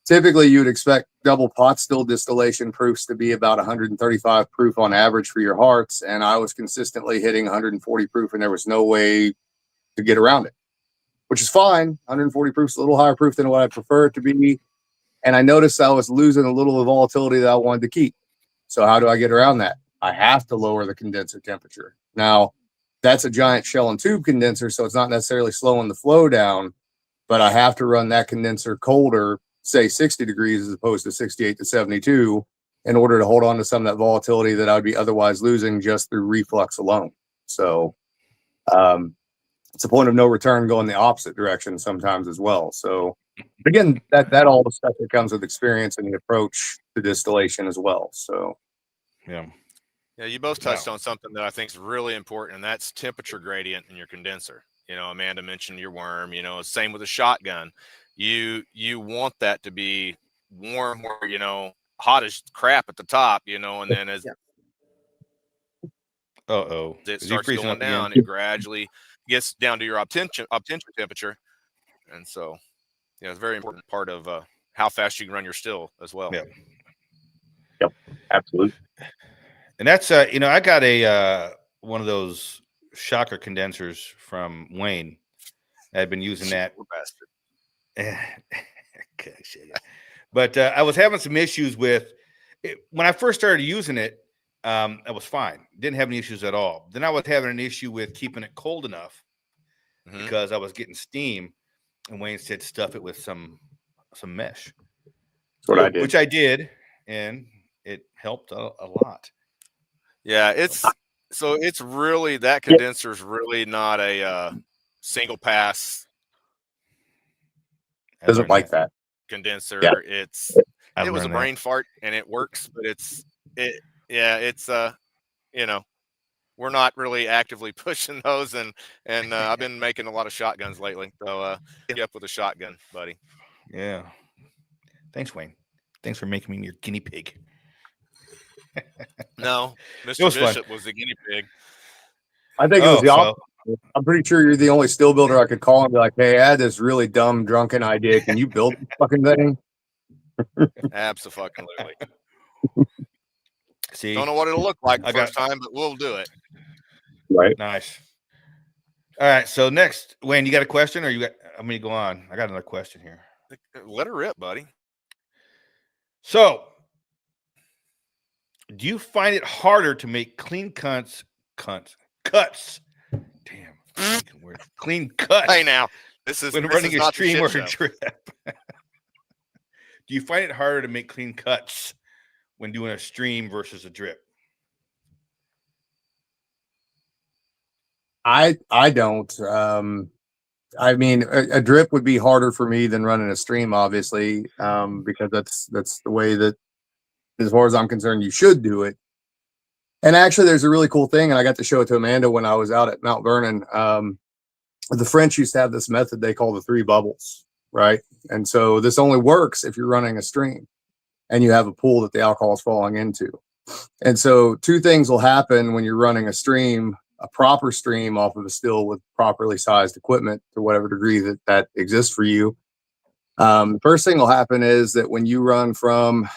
typically you would expect double pot still distillation proofs to be about 135 proof on average for your hearts. And I was consistently hitting 140 proof and there was no way to get around it, which is fine. 140 proof is a little higher proof than what I prefer it to be. And I noticed I was losing a little of the volatility that I wanted to keep. So how do I get around that? I have to lower the condenser temperature. Now, that's a giant shell and tube condenser, so it's not necessarily slowing the flow down, but I have to run that condenser colder, say 60 degrees as opposed to 68 to 72, in order to hold on to some of that volatility that I would be otherwise losing just through reflux alone. So it's a point of no return going the opposite direction sometimes as well. So again, that all the stuff that comes with experience and the approach to distillation as well. So
yeah.
Yeah, you both touched on something that I think is really important, and that's temperature gradient in your condenser. Amanda mentioned your worm. Same with a shotgun. You want that to be warm, or hot as crap at the top, and then as it starts going down, it gradually gets down to your obtention temperature, and so it's a very important part of how fast you can run your still as well.
Yeah.
Yep, absolutely.
And that's I got a one of those shocker condensers from Wayne. I've been using that. But I was having some issues with it. When I first started using it. I was fine. Didn't have any issues at all. Then I was having an issue with keeping it cold enough because I was getting steam. And Wayne said stuff it with some mesh.
That's what I did.
Which I did, and it helped a lot.
Yeah, it's really, that condenser is really not a single pass.
Doesn't like that
condenser.
Yeah.
It was a brain fart and it works, but it's we're not really actively pushing those, and I've been making a lot of shotguns lately, so get up with a shotgun, buddy.
Yeah. Thanks, Wayne. Thanks for making me your guinea pig.
No, Mr. Bishop was the guinea pig.
I think it was the opposite. I'm pretty sure you're the only still builder I could call and be like, hey, I had this really dumb, drunken idea. Can you build this fucking thing?
Absolutely.
See,
don't know what it'll look like first time, but we'll do it.
Right.
Nice. All right. So next, Wayne, you got a question, or you got? I'm gonna go on. I got another question here.
Let her rip, buddy.
So, do you find it harder to make clean cuts? Damn. Clean cuts.
Hey, now this is
when running a stream or a drip. Do you find it harder to make clean cuts when doing a stream versus a drip?
I don't. I mean, a drip would be harder for me than running a stream, obviously, because that's the way that, as far as I'm concerned, you should do it. And actually, there's a really cool thing, and I got to show it to Amanda when I was out at Mount Vernon. The French used to have this method they call the 3 bubbles, right? And so this only works if you're running a stream and you have a pool that the alcohol is falling into. And so 2 things will happen when you're running a stream, a proper stream off of a still with properly sized equipment to whatever degree that exists for you. First thing will happen is that when you run from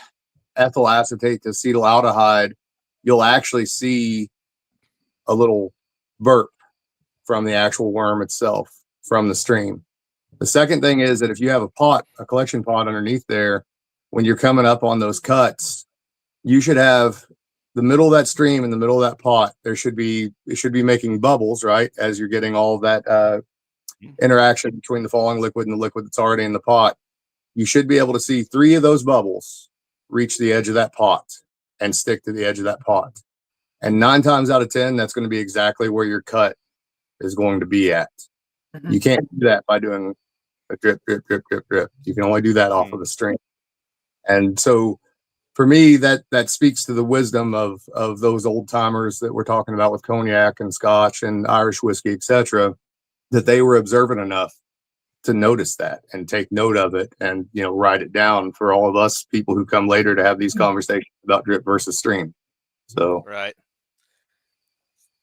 ethyl acetate to acetaldehyde, you'll actually see a little burp from the actual worm itself from the stream. The second thing is that if you have a collection pot underneath there, when you're coming up on those cuts, you should have the middle of that stream in the middle of that pot. It should be making bubbles, right? As you're getting all of that interaction between the falling liquid and the liquid that's already in the pot. You should be able to see 3 of those bubbles reach the edge of that pot and stick to the edge of that pot. And 9 times out of 10, that's going to be exactly where your cut is going to be at.
Mhm.
You can't do that by doing a drip, drip, drip, drip, drip. You can only do that off of the stream. And so for me, that speaks to the wisdom of those old timers that we're talking about with cognac and scotch and Irish whiskey, etc., that they were observant enough to notice that and take note of it and, write it down for all of us people who come later to have these conversations about drip versus stream. So,
right.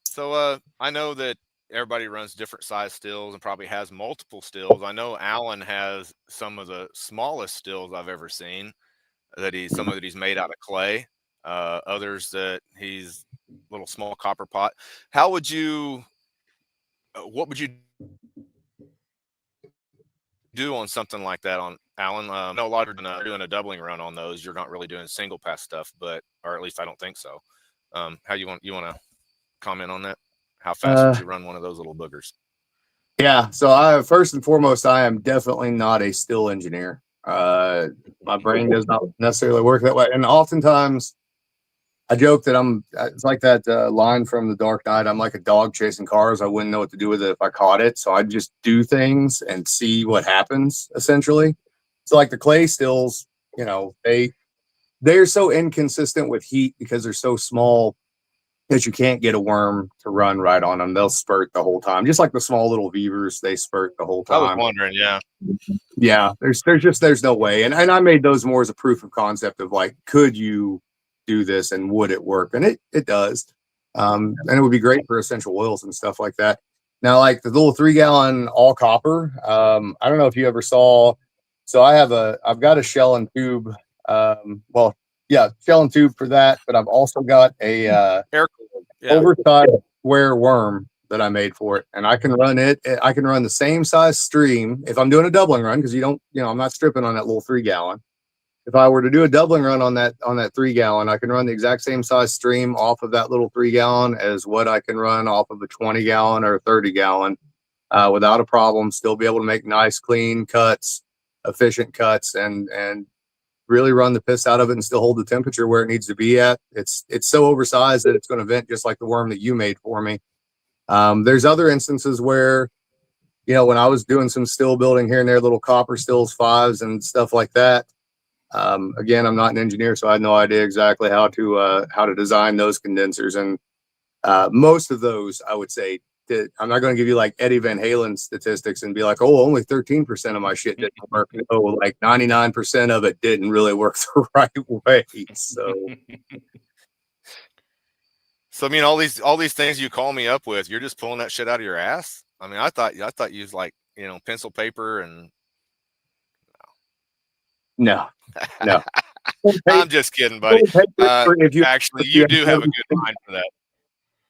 So I know that everybody runs different size stills and probably has multiple stills. I know Alan has some of the smallest stills I've ever seen some of that he's made out of clay, others that he's little small copper pot. What would you do on something like that on Alan? I know a lot of doing a doubling run on those. You're not really doing single pass stuff, or at least I don't think so. How you want to comment on that? How fast would you run one of those little boogers?
Yeah. So first and foremost, I am definitely not a still engineer. My brain does not necessarily work that way. And oftentimes I joke that it's like that line from The Dark Knight. I'm like a dog chasing cars. I wouldn't know what to do with it if I caught it. So I'd just do things and see what happens, essentially. So like the clay stills, they're so inconsistent with heat because they're so small that you can't get a worm to run right on them. They'll spurt the whole time. Just like the small little beavers, they spurt the whole time.
I was wondering, yeah.
Yeah, there's no way. And I made those more as a proof of concept of like, could you do this and would it work? And it does. And it would be great for essential oils and stuff like that. Now, like the little 3-gallon all copper, I don't know if you ever saw. So I've got a shell and tube. Shell and tube for that, but I've also got a oversized square worm that I made for it, and I can run it. I can run the same size stream if I'm doing a doubling run because I'm not stripping on that little 3-gallon. If I were to do a doubling run on that 3-gallon, I can run the exact same size stream off of that little 3-gallon as what I can run off of a 20-gallon or 30-gallon without a problem. Still be able to make nice, clean cuts, efficient cuts, and really run the piss out of it and still hold the temperature where it needs to be at. It's so oversized that it's going to vent just like the worm that you made for me. There's other instances where, when I was doing some still building here and there, little copper stills 5s and stuff like that. Again, I'm not an engineer, so I had no idea exactly how to design those condensers. And most of those, I would say, I'm not going to give you like Eddie Van Halen statistics and be like, oh, only 13% of my shit didn't work. No, like 99% of it didn't really work the right way. So,
I mean, all these things you call me up with, you're just pulling that shit out of your ass. I mean, I thought you used like pencil paper and
no.
I'm just kidding, buddy. Actually, you do have a good mind for that.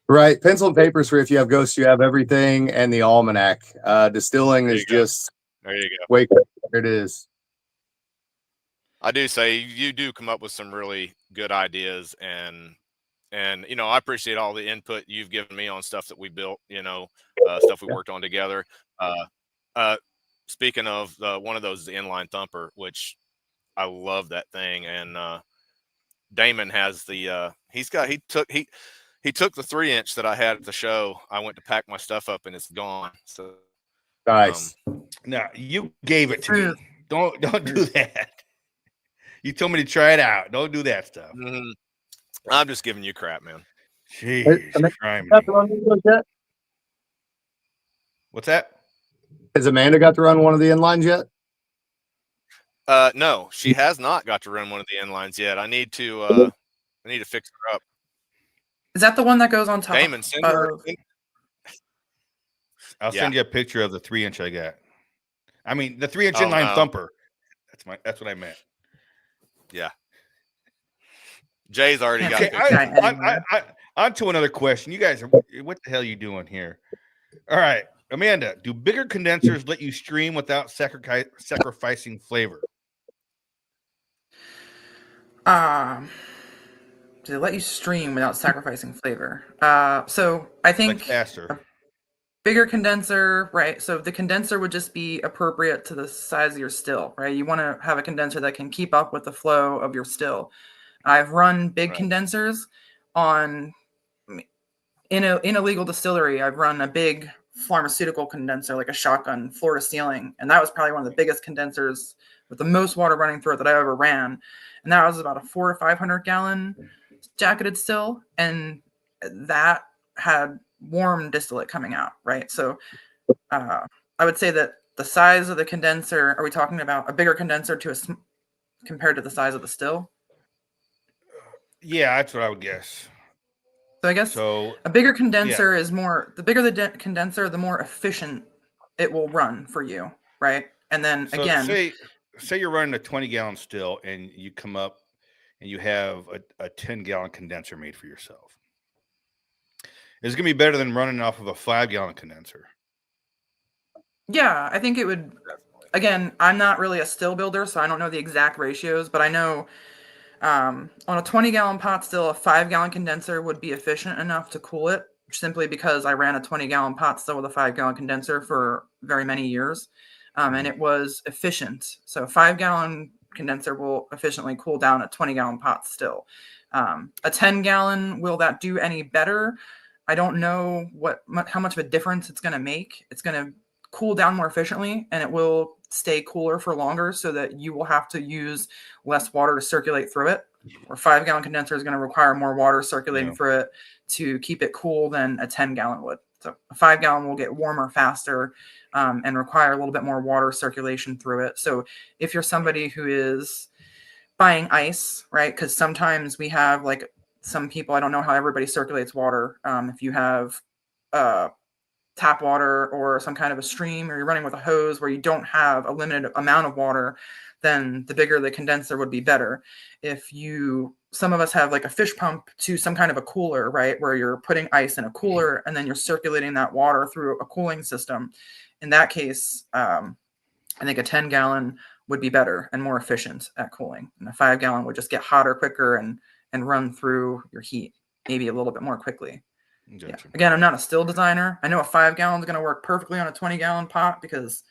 Right. Pencil and papers for if you have ghosts, you have everything, and the almanac. Distilling is just
there you go.
Wake up. There it is.
I do say you do come up with some really good ideas, and I appreciate all the input you've given me on stuff that we built, stuff we worked on together. Speaking of one of those is the inline thumper, which I love that thing, and Damon has the he took the 3-inch that I had at the show. I went to pack my stuff up and it's gone. So
nice.
No, you gave it to me. Don't do that. You told me to try it out. Don't do that stuff.
Mm-hmm. I'm just giving you crap, man.
Jeez, what's that?
Has Amanda got to run one of the inlines yet?
No, she has not got to run one of the inlines yet. I need to fix her up.
Is that the one that goes on top?
Damon, send her.
I'll send you a picture of the 3-inch I got. I mean, the 3-inch inline thumper. That's what I meant.
Yeah. Jay's already got it.
On to another question. You guys what the hell are you doing here? All right. Amanda, do bigger condensers let you stream without sacrificing flavor?
To let you stream without sacrificing flavor. So I think
Like faster.
a bigger condenser, right? So the condenser would just be appropriate to the size of your still, right? You want to have a condenser that can keep up with the flow of your still. I've run big condensers on in a legal distillery. I've run a big pharmaceutical condenser, like a shotgun, floor to ceiling, and that was probably one of the biggest condensers with the most water running through it that I ever ran. And that was about a 400 to 500 gallon jacketed still, and that had warm distillate coming out, right? So I would say that the size of the condenser, are we talking about a bigger condenser compared to the size of the still?
Yeah, that's what I would guess.
So I guess a bigger condenser is more, the bigger the condenser, the more efficient it will run for you, right? And then again,
say you're running a 20-gallon still and you come up and you have a 10-gallon condenser made for yourself. It's going to be better than running off of a 5-gallon condenser.
Yeah, I think it would. Again, I'm not really a still builder, so I don't know the exact ratios, but I know on a 20-gallon pot still, a 5-gallon condenser would be efficient enough to cool it, simply because I ran a 20-gallon pot still with a 5-gallon condenser for very many years, and it was efficient. So a 5-gallon condenser will efficiently cool down a 20-gallon pot still. A 10-gallon, will that do any better? I don't know how much of a difference it's going to make. It's going to cool down more efficiently, and it will stay cooler for longer, so that you will have to use less water to circulate through it. Or 5-gallon condenser is going to require more water circulating through it to keep it cool than a 10-gallon would. So a 5-gallon will get warmer faster and require a little bit more water circulation through it. So if you're somebody who is buying ice, right? Because sometimes we have, like, some people, I don't know how everybody circulates water. If you have tap water or some kind of a stream, or you're running with a hose where you don't have a limited amount of water, then the bigger the condenser would be better. Some of us have like a fish pump to some kind of a cooler, right? Where you're putting ice in a cooler and then you're circulating that water through a cooling system. In that case, I think a 10-gallon would be better and more efficient at cooling. And a 5-gallon would just get hotter quicker and run through your heat maybe a little bit more quickly.
Gotcha.
Yeah. Again, I'm not a still designer. I know a 5-gallon is going to work perfectly on a 20-gallon pot because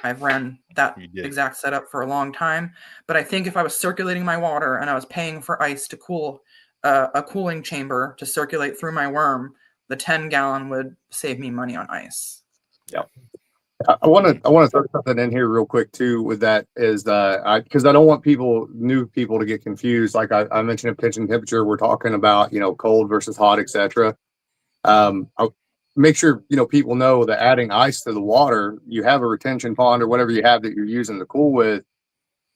I've ran that exact setup for a long time. But I think if I was circulating my water and I was paying for ice to cool a cooling chamber to circulate through my worm, the 10-gallon would save me money on ice.
Yeah. I want to throw something in here real quick too. With that is because I don't want new people to get confused. Like I mentioned, a pitch and temperature. We're talking about cold versus hot, etc. I'll make sure people know that adding ice to the water, you have a retention pond or whatever you have that you're using to cool with.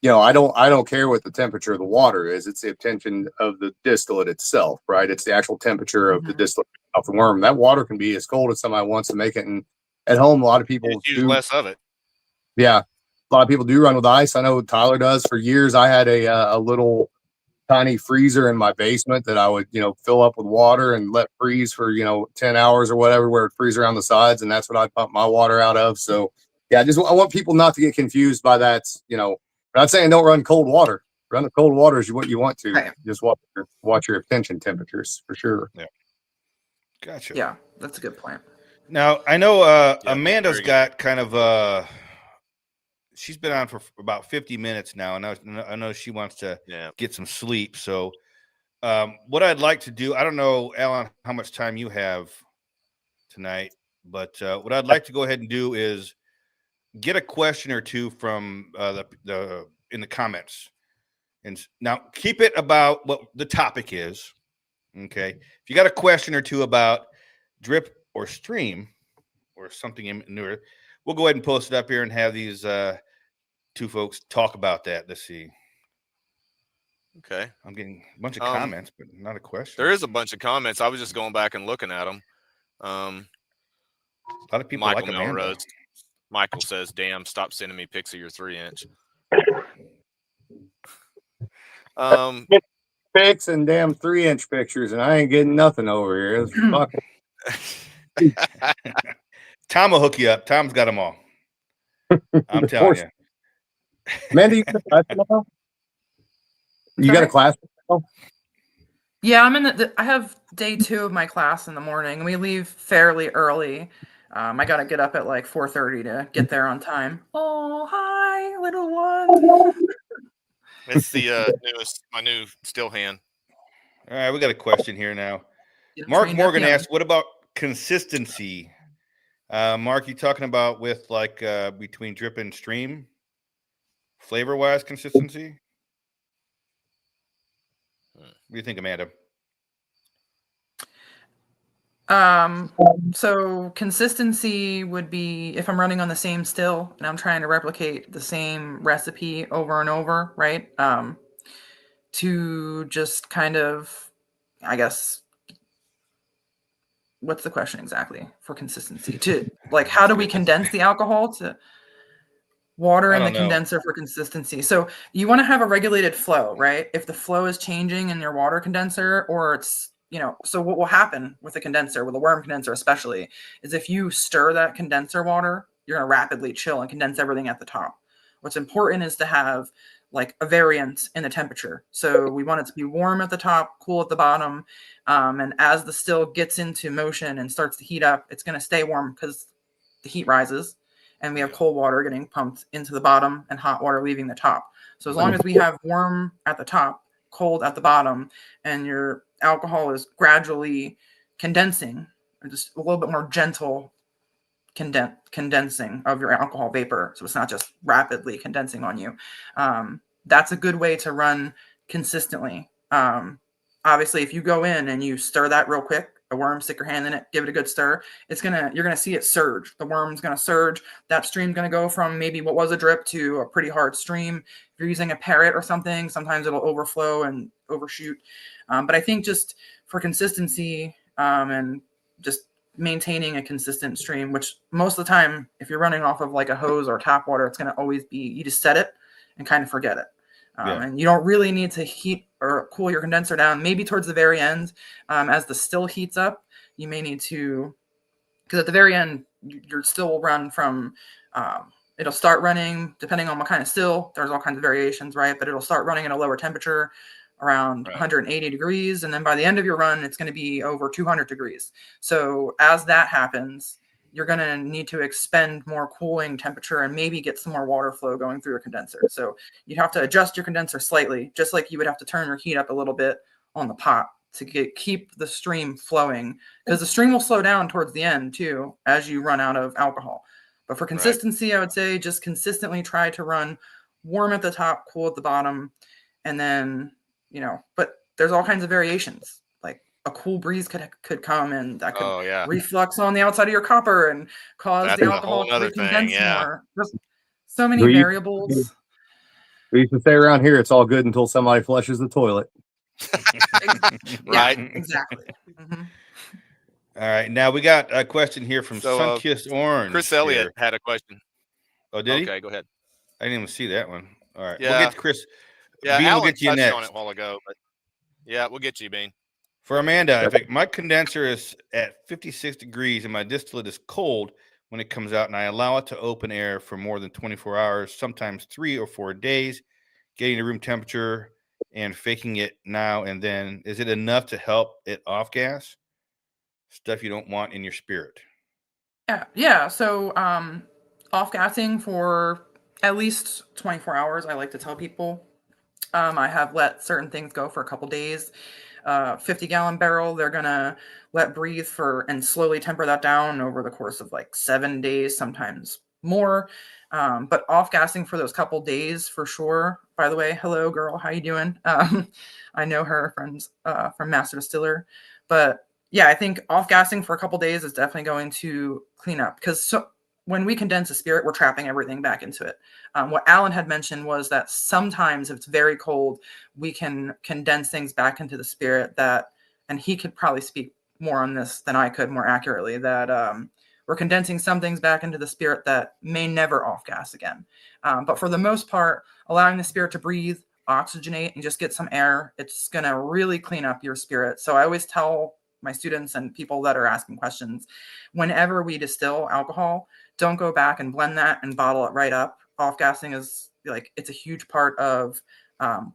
I don't care what the temperature of the water is. It's the tension of the distillate itself, right? It's the actual temperature of the distillate of the worm. That water can be as cold as somebody wants to make it. And at home, a lot of people
use less of it.
Yeah, a lot of people do run with ice. I know Tyler does. For years, I had a little tiny freezer in my basement that I would fill up with water and let freeze for 10 hours or whatever, where it freeze around the sides, and that's what I'd pump my water out of. So yeah, I want people not to get confused by that. I'm not saying don't run cold water. Run the cold water is what you want to. Right. Just watch your retention temperatures for sure.
Yeah, gotcha.
Yeah, that's a good point.
Now I know Amanda's got kind of she's been on for about 50 minutes now, and I know she wants to get some sleep. So what I'd like to do, I don't know, Alan, how much time you have tonight, but what I'd like to go ahead and do is get a question or two from in the comments. And now keep it about what the topic is. Okay. If you got a question or two about drip or stream or something newer, we'll go ahead and post it up here and have these two folks talk about that. Let's see.
Okay.
I'm getting a bunch of comments, but not a question.
There is a bunch of comments. I was just going back and looking at them.
A lot of people like Amanda.
Michael says, "Damn, stop sending me pics of your 3-inch."
Pics and damn 3-inch pictures, and I ain't getting nothing over here. It's fucking.
Tom will hook you up. Tom's got them all. I'm
Of
telling
course.
you.
Amanda, you got a class tomorrow? You got a class tomorrow?
Yeah, I'm in I have day 2 of my class in the morning, and we leave fairly early. I got to get up at like 4:30 to get there on time. Oh, hi, little one.
It's the my new still hand.
All right, we got a question here now.
Get 'em
Mark
trained up
Morgan
young.
asked, "What about consistency?" Mark, you talking about with like between drip and stream, flavor wise consistency? What do you think, Amanda?
So consistency would be if I'm running on the same still and I'm trying to replicate the same recipe over and over, right? To just kind of, I guess, what's the question exactly for consistency? To like, how do we condense the alcohol to water
I
in the
don't know.
condenser for consistency? So you want to have a regulated flow, right? If the flow is changing in your water condenser, or it's, so what will happen with a condenser, with a worm condenser especially, is if you stir that condenser water, you're going to rapidly chill and condense everything at the top. What's important is to have like a variance in the temperature. So we want it to be warm at the top, cool at the bottom. And as the still gets into motion and starts to heat up, it's going to stay warm because the heat rises, and we have cold water getting pumped into the bottom and hot water leaving the top. So as long as we have warm at the top, cold at the bottom, and your alcohol is gradually condensing, or just a little bit more gentle condensing of your alcohol vapor, so it's not just rapidly condensing on you, that's a good way to run consistently. Obviously, if you go in and you stir that real quick, a worm, stick your hand in it, give it a good stir, you're gonna see it surge. The worm's gonna surge. That stream's gonna go from maybe what was a drip to a pretty hard stream. If you're using a parrot or something, sometimes it'll overflow and overshoot. But I think just for consistency, and just maintaining a consistent stream, which most of the time, if you're running off of like a hose or tap water, it's going to always be, you just set it and kind of forget it. And you don't really need to heat or cool your condenser down. Maybe towards the very end, as the still heats up, you may need to, because at the very end, your still will run from, it'll start running, depending on what kind of still, there's all kinds of variations, right? But it'll start running at a lower temperature, around 180 degrees. And then by the end of your run, it's going to be over 200 degrees. So as that happens, you're going to need to expend more cooling temperature and maybe get some more water flow going through your condenser. So you'd have to adjust your condenser slightly, just like you would have to turn your heat up a little bit on the pot to keep the stream flowing, because the stream will slow down towards the end too, as you run out of alcohol. But for consistency, I would say just consistently try to run warm at the top, cool at the bottom, and then, but there's all kinds of variations. Like a cool breeze could come, and that could reflux on the outside of your copper and cause the alcohol to recondense more. There's so many variables.
We used to say around here, it's all good until somebody flushes the toilet.
Right.
Yeah, exactly. Mm-hmm.
All right. Now we got a question here from Sunkissed Orange.
Chris Elliott had a question.
Oh, did he?
Okay, go ahead.
I didn't even see that one. All right.
Yeah.
We'll get to Chris.
Yeah,
Bean,
Alan
we'll get you
touched
next.
on it a while ago, but yeah, we'll get you, Bean.
For Amanda, if my condenser is at 56 degrees and my distillate is cold when it comes out, and I allow it to open air for more than 24 hours, sometimes 3 or 4 days, getting to room temperature and faking it now and then, is it enough to help it off gas? Stuff you don't want in your spirit.
Yeah. So off gassing for at least 24 hours, I like to tell people. I have let certain things go for a couple days. 50-gallon barrel, they're gonna let breathe and slowly temper that down over the course of like 7 days, sometimes more. But off gassing for those couple days for sure. By the way, hello girl, how you doing? I know her friends from Master Distiller, but yeah, I think off gassing for a couple days is definitely going to clean up, because when we condense a spirit, we're trapping everything back into it. What Alan had mentioned was that sometimes if it's very cold, we can condense things back into the spirit and he could probably speak more on this than I could more accurately, that we're condensing some things back into the spirit that may never off gas again. But for the most part, allowing the spirit to breathe, oxygenate, and just get some air, it's going to really clean up your spirit. So I always tell my students and people that are asking questions, whenever we distill alcohol, don't go back and blend that and bottle it right up. Off gassing is like, it's a huge part of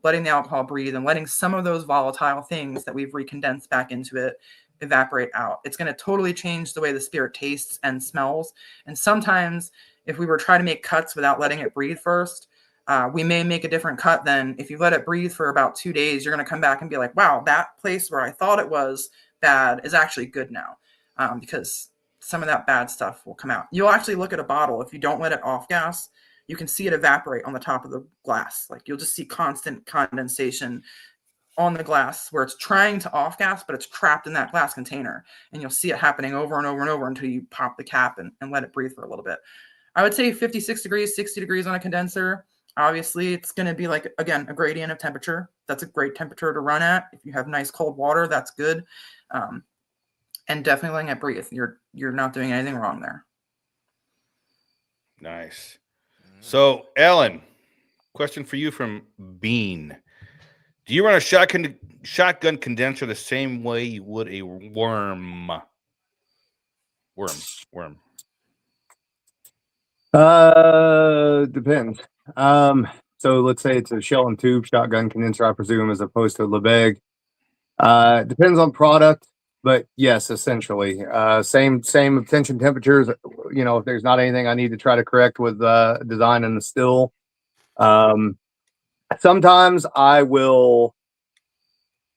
letting the alcohol breathe and letting some of those volatile things that we've recondensed back into it evaporate out. It's going to totally change the way the spirit tastes and smells. And sometimes if we were trying to make cuts without letting it breathe first, we may make a different cut than if you let it breathe for about 2 days. You're going to come back and be like, wow, that place where I thought it was bad is actually good now, because some of that bad stuff will come out. You'll actually look at a bottle. If you don't let it off gas, you can see it evaporate on the top of the glass. Like, you'll just see constant condensation on the glass where it's trying to off gas, but it's trapped in that glass container. And you'll see it happening over and over and over until you pop the cap and let it breathe for a little bit. I would say 56 degrees, 60 degrees on a condenser. Obviously, it's going to be like, again, a gradient of temperature. That's a great temperature to run at. If you have nice cold water, that's good. And definitely letting it breathe. You're not doing anything wrong there.
Nice. So, Alan, question for you from Bean. Do you run a shotgun condenser the same way you would a worm? Worm.
Depends. So let's say it's a shell and tube shotgun condenser, I presume, as opposed to a Lebesgue. Depends on product, but yes, essentially, same tension temperatures. You know, if there's not anything I need to try to correct with design and the still, sometimes I will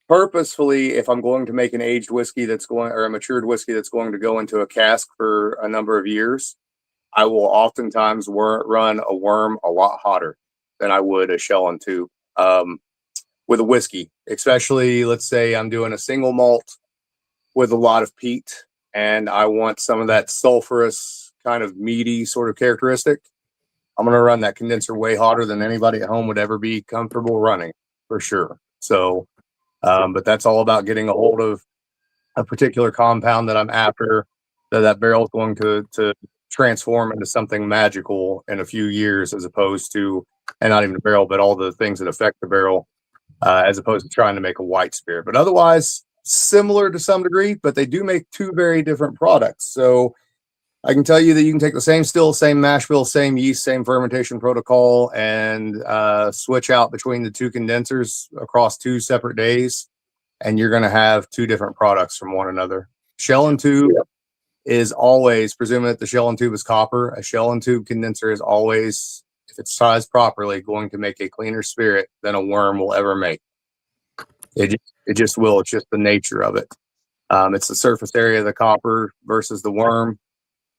purposefully, if I'm going to make an aged whiskey or a matured whiskey that's going to go into a cask for a number of years, I will oftentimes run a worm a lot hotter than I would a shell and tube with a whiskey. Especially, let's say I'm doing a single malt with a lot of peat and I want some of that sulfurous kind of meaty sort of characteristic. I'm going to run that condenser way hotter than anybody at home would ever be comfortable running, for sure. So, but that's all about getting a hold of a particular compound that I'm after, that barrel is going to transform into something magical in a few years, as opposed to, and not even the barrel, but all the things that affect the barrel, as opposed to trying to make a white spirit. But otherwise, similar to some degree, but they do make two very different products. So I can tell you that you can take the same still, same mash bill, same yeast, same fermentation protocol, and switch out between the two condensers across 2 separate days, and you're going to have 2 different products from one another. Shell and tube is always, presuming that the shell and tube is copper, a shell and tube condenser is always, if it's sized properly, going to make a cleaner spirit than a worm will ever make. It just will. It's just the nature of it. It's the surface area of the copper versus the worm.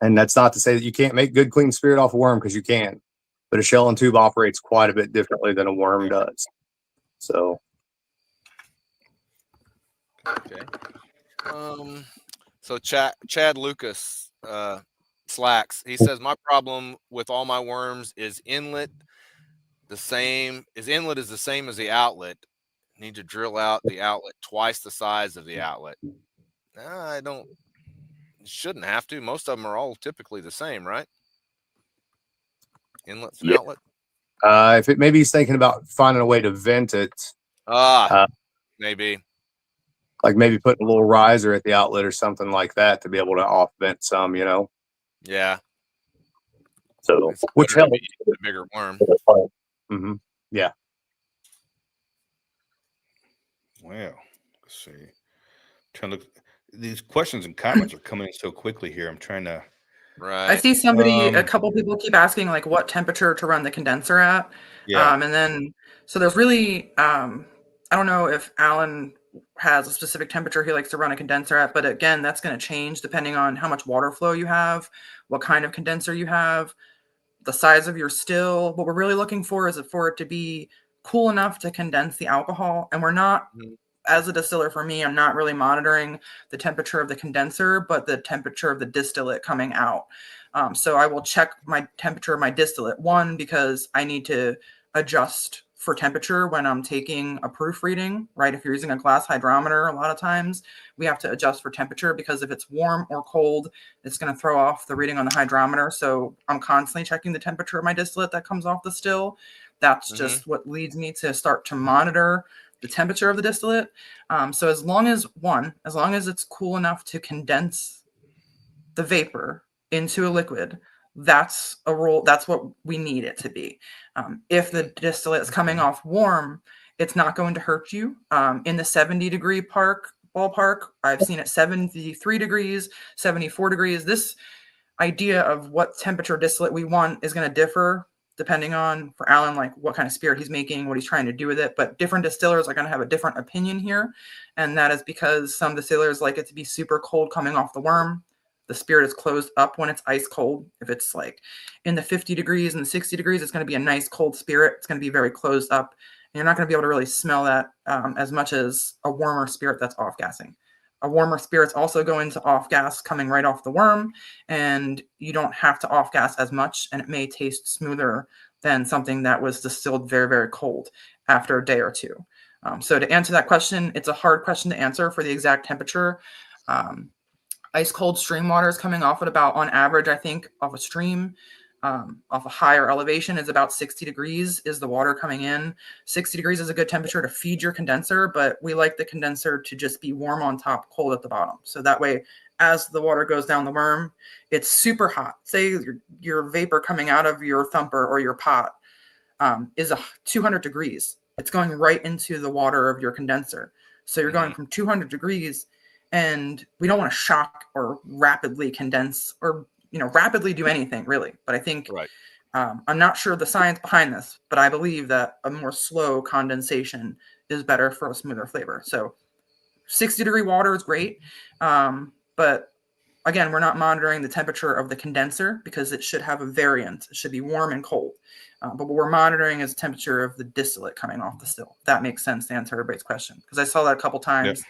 And that's not to say that you can't make good, clean spirit off a worm, because you can. But a shell and tube operates quite a bit differently than a worm does. So.
Okay. So Chad Lucas slacks. He says, my problem with all my worms is inlet is the same as the outlet. Need to drill out the outlet twice the size of the outlet. I don't. Shouldn't have to. Most of them are all typically the same, right? Inlets and outlet.
If maybe he's thinking about finding a way to vent it.
Maybe.
Like maybe putting a little riser at the outlet or something like that to be able to off vent some, you know?
Yeah.
So, which helps.
A bigger worm.
Mm-hmm. Yeah.
Well, let's see. Trying to look. These questions and comments are coming in so quickly here. I'm trying to.
Right.
I see a couple people keep asking like what temperature to run the condenser at.
Yeah.
And then, so there's really, I don't know if Alan has a specific temperature he likes to run a condenser at, but again, that's going to change depending on how much water flow you have, what kind of condenser you have, the size of your still. What we're really looking for is for it to be cool enough to condense the alcohol. And we're not, as a distiller, for me, I'm not really monitoring the temperature of the condenser, but the temperature of the distillate coming out. So I will check my temperature of my distillate, one, because I need to adjust for temperature when I'm taking a proof reading, right? If you're using a glass hydrometer, a lot of times we have to adjust for temperature, because if it's warm or cold, it's going to throw off the reading on the hydrometer. So I'm constantly checking the temperature of my distillate that comes off the still. That's just what leads me to start to monitor the temperature of the distillate. So as long as it's cool enough to condense the vapor into a liquid, that's what we need it to be. If the distillate is coming off warm, it's not going to hurt you. In the 70-degree ballpark, I've seen it 73 degrees, 74 degrees. This idea of what temperature distillate we want is going to differ depending on, for Alan, like what kind of spirit he's making, what he's trying to do with it. But different distillers are going to have a different opinion here. And that is because some distillers like it to be super cold coming off the worm. The spirit is closed up when it's ice cold. If it's like in the 50 degrees and the 60 degrees, it's going to be a nice cold spirit. It's going to be very closed up. And you're not going to be able to really smell that as much as a warmer spirit that's off-gassing. A warmer spirit's also going to off-gas coming right off the worm, and you don't have to off-gas as much, and it may taste smoother than something that was distilled very, very cold after a day or two. So to answer that question, it's a hard question to answer for the exact temperature. Ice cold stream water is coming off at about, on average, I think, off a stream, off a higher elevation is about 60 degrees is the water coming in. 60 degrees is a good temperature to feed your condenser, but we like the condenser to just be warm on top, cold at the bottom. So that way, as the water goes down the worm, it's super hot. Say your vapor coming out of your thumper or your pot is 200 degrees. It's going right into the water of your condenser. So you're going from 200 degrees, and we don't want to shock or rapidly condense or rapidly do anything really. But I think I'm not sure the science behind this, but I believe that a more slow condensation is better for a smoother flavor. So 60-degree water is great. But again, we're not monitoring the temperature of the condenser because it should have a variant. It should be warm and cold. But what we're monitoring is the temperature of the distillate coming off the still. If that makes sense to answer everybody's question. Because I saw that a couple times. Yep.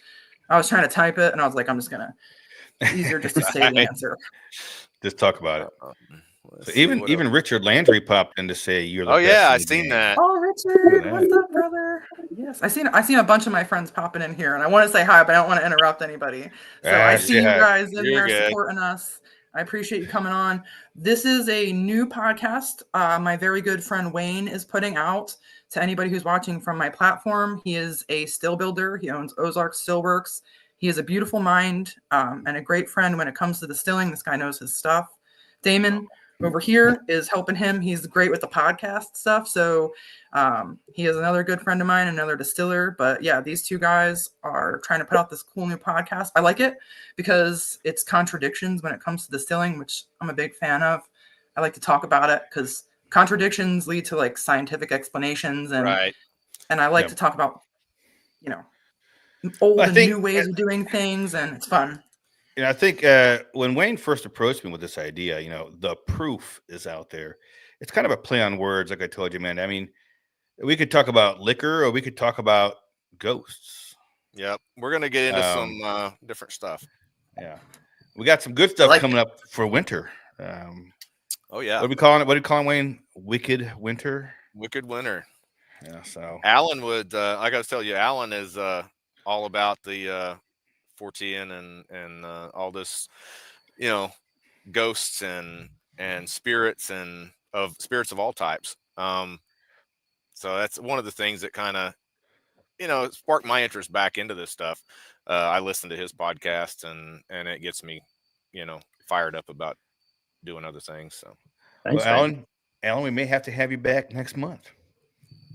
I was trying to type it, and I was like, I'm just going to, easier just to say the answer.
Just talk about it. So even Richard Landry popped in to say you're the best.
Yeah, I seen that.
Oh, Richard, what's up, brother? Yes, I seen a bunch of my friends popping in here, and I want to say hi, but I don't want to interrupt anybody. So I see you guys in there supporting us. I appreciate you coming on. This is a new podcast my very good friend Wayne is putting out to anybody who's watching from my platform. He is a still builder. He owns Ozark Stillworks. He has a beautiful mind and a great friend when it comes to distilling. This guy knows his stuff. Damon over here is helping him. He's great with the podcast stuff. So he is another good friend of mine, another distiller. But yeah, these two guys are trying to put out this cool new podcast. I like it because it's contradictions when it comes to distilling, which I'm a big fan of. I like to talk about it because contradictions lead to like scientific explanations. And I like to talk about, old and new ways of doing things, and it's fun.
I think when Wayne first approached me with this idea, the proof is out there. It's kind of a play on words, like I told you, man. I mean, we could talk about liquor, or we could talk about ghosts.
Yep, we're gonna get into some different stuff.
Yeah, we got some good stuff coming up for winter.
Oh yeah,
what do we call it? What do you call it, Wayne? Wicked winter.
Wicked winter.
Yeah. So
Alan would. I got to tell you, Alan is all about the Fortean and all this, ghosts and spirits and of spirits of all types. So that's one of the things that kind of, sparked my interest back into this stuff. I listen to his podcast and it gets me, fired up about doing other things. So,
thanks, Alan, we may have to have you back next month.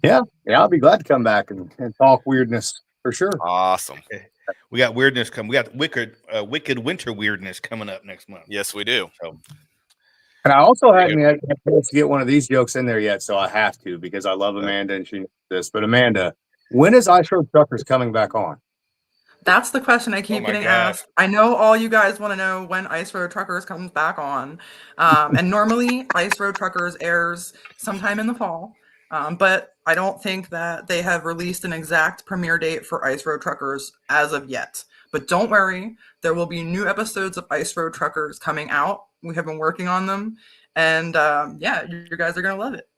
Yeah, I'll be glad to come back and talk weirdness for sure.
Awesome.
We got weirdness coming. We got wicked winter weirdness coming up next month.
Yes, we do.
So,
and I also haven't had a chance to get one of these jokes in there yet, so I have to because I love Amanda and she knows this. But Amanda, when is Ice Road Truckers coming back on?
That's the question I keep getting asked. I know all you guys want to know when Ice Road Truckers comes back on. And normally Ice Road Truckers airs sometime in the fall. But I don't think that they have released an exact premiere date for Ice Road Truckers as of yet. But don't worry, there will be new episodes of Ice Road Truckers coming out. We have been working on them. And you guys are going to love it.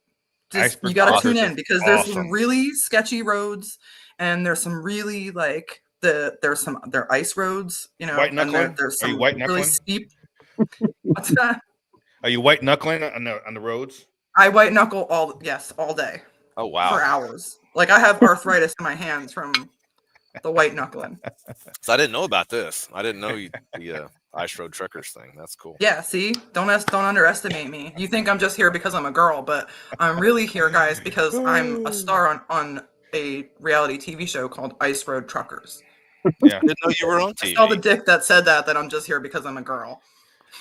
You got to tune in because there's some really sketchy roads and there's some really they're ice roads,
white knuckling.
There's some
white
really steep. What's that?
Are you white knuckling on the roads?
I white knuckle all day.
Oh
for
wow!
hours. Like I have arthritis in my hands from the white knuckling.
So I didn't know about this. I didn't know the Ice Road Truckers thing. That's cool.
Yeah, see, don't underestimate me. You think I'm just here because I'm a girl, but I'm really here, guys, because I'm a star on a reality TV show called Ice Road Truckers.
Yeah.
Didn't know you were on
I saw the
TV.
dick that said that I'm just here because I'm a girl.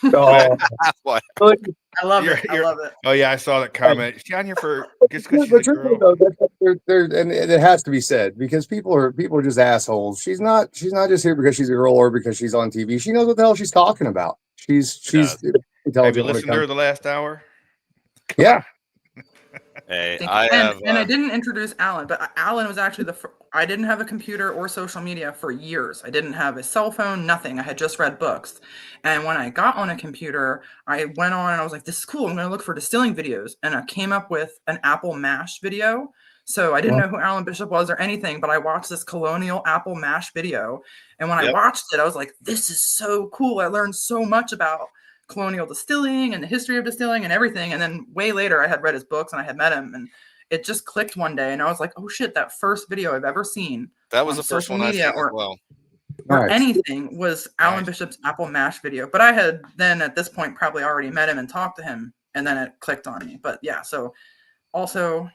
Oh,
What?
I love it. I love it.
Oh yeah, I saw that comment. Is she on here for just because she's
but
a
truthfully,
girl?
though, and it has to be said because people are just assholes. She's not just here because she's a girl or because she's on TV. She knows what the hell she's talking about. She's
Have you
intelligent.
listened to her the last hour?
Yeah.
Hey,
Thank
I
you.
have.
And I didn't introduce Alan, but Alan was actually I didn't have a computer or social media for years. I didn't have a cell phone, nothing. I had just read books. And when I got on a computer, I went on and I was like, this is cool. I'm going to look for distilling videos. And I came up with an apple mash video. So I didn't know who Alan Bishop was or anything, but I watched this colonial apple mash video. And when I watched it, I was like, this is so cool. I learned so much about colonial distilling and the history of distilling and everything. And then way later I had read his books and I had met him and it just clicked one day and I was like, oh shit, that first video I've ever seen
That was
on
the first
social
one I
media
seen as well.
or
Nice.
anything was Alan Bishop's apple mash video. But I had then at this point probably already met him and talked to him and then it clicked on me. But yeah, so also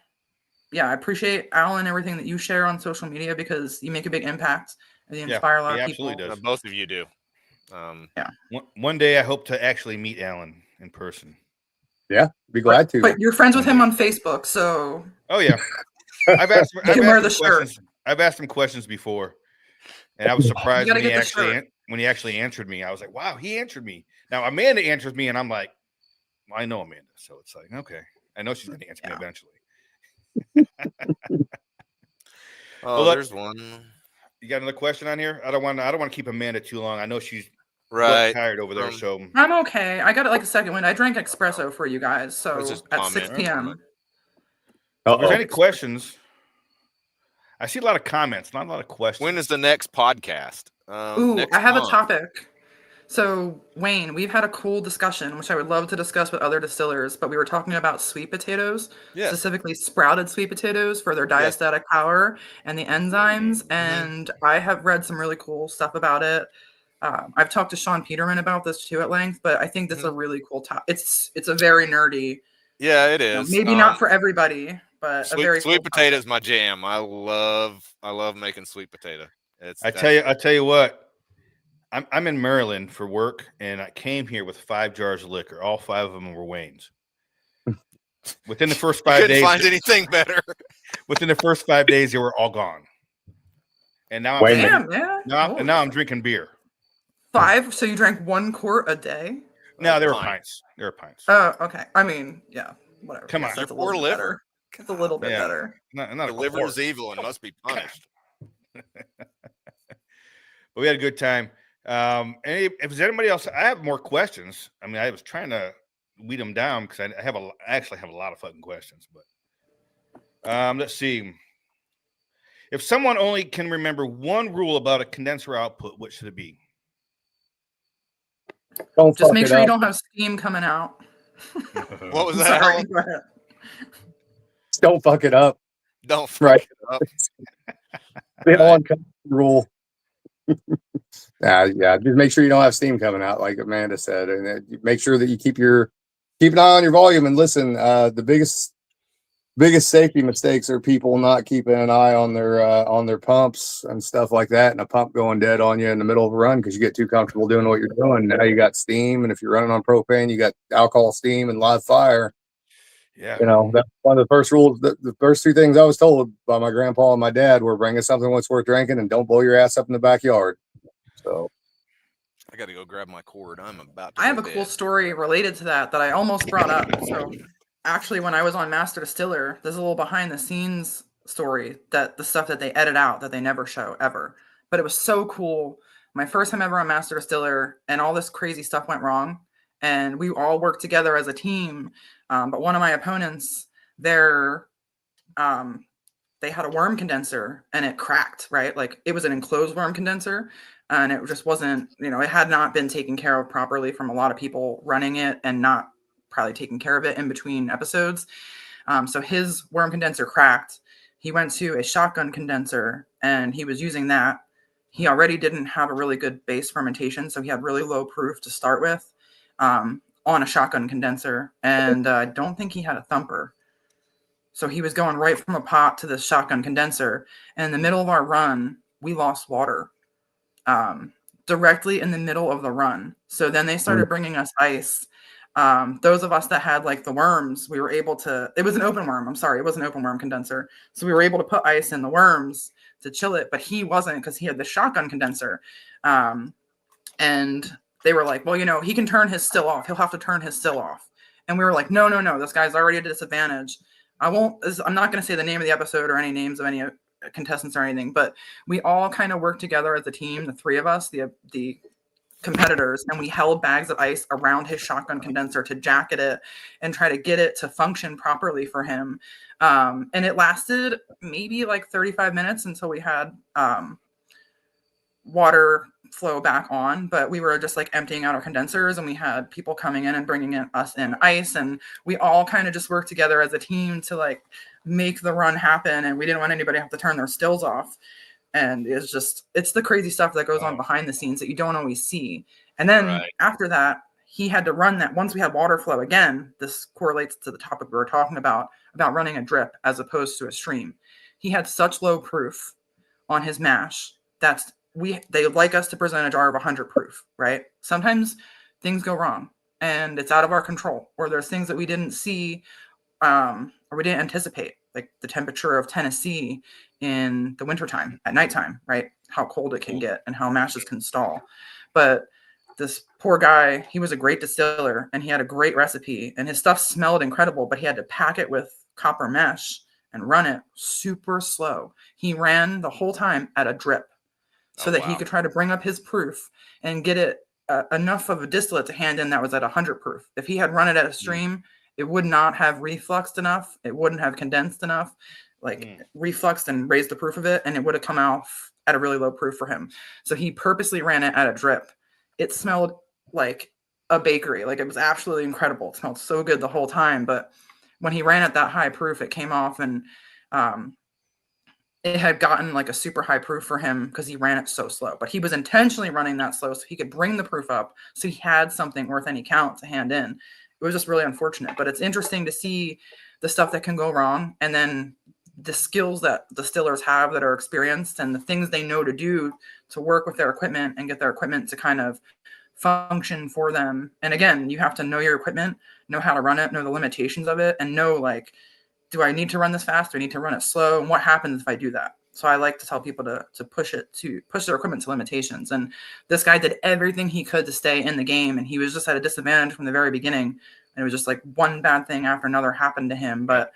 I appreciate Alan and everything that you share on social media because you make a big impact and you inspire a lot of people.
Absolutely does.
Both of you do.
One day I hope to actually meet Alan in person.
Yeah, be glad to.
But you're friends with him on Facebook, so
Oh yeah, I've asked
you can wear the shirt.
questions. I've asked him questions before, and I was surprised
You
when
gotta
he
get the
actually
shirt.
when he actually answered me. I was like, wow, he answered me. Now Amanda answers me, and I'm like, well, I know Amanda, so it's like, okay, I know she's going to answer me eventually.
Oh,
look,
there's one.
You got another question on here? I don't want to keep Amanda too long. I know she's
Right.
tired over there, so
I'm okay. I got it like a second wind. I drank espresso for you guys, so at 6 p.m.
If there's any questions, I see a lot of comments, not a lot of questions.
When is the next podcast?
I have a topic. So, Wayne, we've had a cool discussion, which I would love to discuss with other distillers, but we were talking about sweet potatoes, specifically sprouted sweet potatoes for their diastatic power and the enzymes. And I have read some really cool stuff about it. I've talked to Sean Peterman about this too at length, but I think this is a really cool topic. It's a very nerdy.
Yeah, it is.
Maybe not for everybody, but
sweet
cool
potato is my jam. I love making sweet potato.
I tell you what. I'm in Maryland for work, and I came here with 5 jars of liquor. All 5 of them were Wayne's. Within the first 5 days,
couldn't find anything better.
Within the first 5 days, they were all gone. And now I'm drinking beer.
5? So you drank 1 quart a day?
No, they were pints. They were pints.
Oh, okay. I mean, yeah, whatever.
Come on,
it's a little liver. It's a little bit better.
Not
the liver is evil and must be punished.
But we had a good time. If there's anybody else, I have more questions. I mean, I was trying to weed them down because I actually have a lot of fucking questions. But let's see. If someone only can remember one rule about a condenser output, what should it be?
Just make sure you don't have steam coming out.
What was that?
Sorry, go ahead.
Don't fuck it up.
Don't fuck it up.
The one rule. Yeah, just make sure you don't have steam coming out, like Amanda said, and make sure that you keep an eye on your volume and listen. The biggest safety mistakes are people not keeping an eye on their pumps and stuff like that, and a pump going dead on you in the middle of a run because you get too comfortable doing what you're doing. Now you got steam, and if you're running on propane, you got alcohol, steam, and live fire.
Yeah,
that's one of the first rules. The first 2 things I was told by my grandpa and my dad were bring us something that's worth drinking and don't blow your ass up in the backyard. So
I got to go grab my cord. I'm about to.
I have a cool story related to that I almost brought up. So actually, when I was on Master Distiller, there's a little behind the scenes story that the stuff that they edit out that they never show ever. But it was so cool. My first time ever on Master Distiller, and all this crazy stuff went wrong. And we all worked together as a team. But one of my opponents, they had a worm condenser and it cracked, right? Like it was an enclosed worm condenser and it just wasn't, it had not been taken care of properly from a lot of people running it and not probably taking care of it in between episodes. So his worm condenser cracked. He went to a shotgun condenser and he was using that. He already didn't have a really good base fermentation, so he had really low proof to start with on a shotgun condenser. And I don't think he had a thumper. So he was going right from a pot to this shotgun condenser. And in the middle of our run, we lost water directly in the middle of the run. So then they started bringing us ice. Those of us that had like the worms, we were able to, it was an open worm. I'm sorry. It was an open worm condenser. So we were able to put ice in the worms to chill it, but he wasn't because he had the shotgun condenser. And they were like, well, you know, he can turn his still off. He'll have to turn his still off. And we were like, no, this guy's already at a disadvantage. I'm not going to say the name of the episode or any names of any contestants or anything, but we all kind of worked together as a team, the three of us, the competitors, and we held bags of ice around his shotgun condenser to jacket it and try to get it to function properly for him. And it lasted maybe like 35 minutes until we had water flow back on, but we were just like emptying out our condensers and we had people coming in and bringing us in ice, and we all kind of just worked together as a team to like make the run happen, and we didn't want anybody to have to turn their stills off. And it's the crazy stuff that goes on behind the scenes that you don't always see. And then after that, he had to run that. Once we had water flow again, this correlates to the topic we were talking about running a drip as opposed to a stream. He had such low proof on his mash that's they like us to present a jar of 100 proof, right? Sometimes things go wrong and it's out of our control, or there's things that we didn't see or we didn't anticipate, like the temperature of Tennessee in the wintertime at nighttime, right? How cold it can get and how mashes can stall. But this poor guy, he was a great distiller and he had a great recipe and his stuff smelled incredible, but he had to pack it with copper mesh and run it super slow. He ran the whole time at a drip so that he could try to bring up his proof and get it enough of a distillate to hand in that was at 100 proof. If he had run it at a stream, it would not have refluxed enough. It wouldn't have condensed enough, refluxed and raised the proof of it, and it would have come out at a really low proof for him. So he purposely ran it at a drip. It smelled like a bakery. Like, it was absolutely incredible. It smelled so good the whole time. But when he ran at that high proof, it came off, and it had gotten like a super high proof for him because he ran it so slow. But he was intentionally running that slow so he could bring the proof up so he had something worth any count to hand in. It was just really unfortunate. But it's interesting to see the stuff that can go wrong, and then the skills that distillers have that are experienced and the things they know to do to work with their equipment and get their equipment to kind of function for them. And again, you have to know your equipment, know how to run it, know the limitations of it, and know, like, do I need to run this fast? Do I need to run it slow? And what happens if I do that? So I like to tell people to push their equipment to limitations. And this guy did everything he could to stay in the game, and he was just at a disadvantage from the very beginning. And it was just like one bad thing after another happened to him. But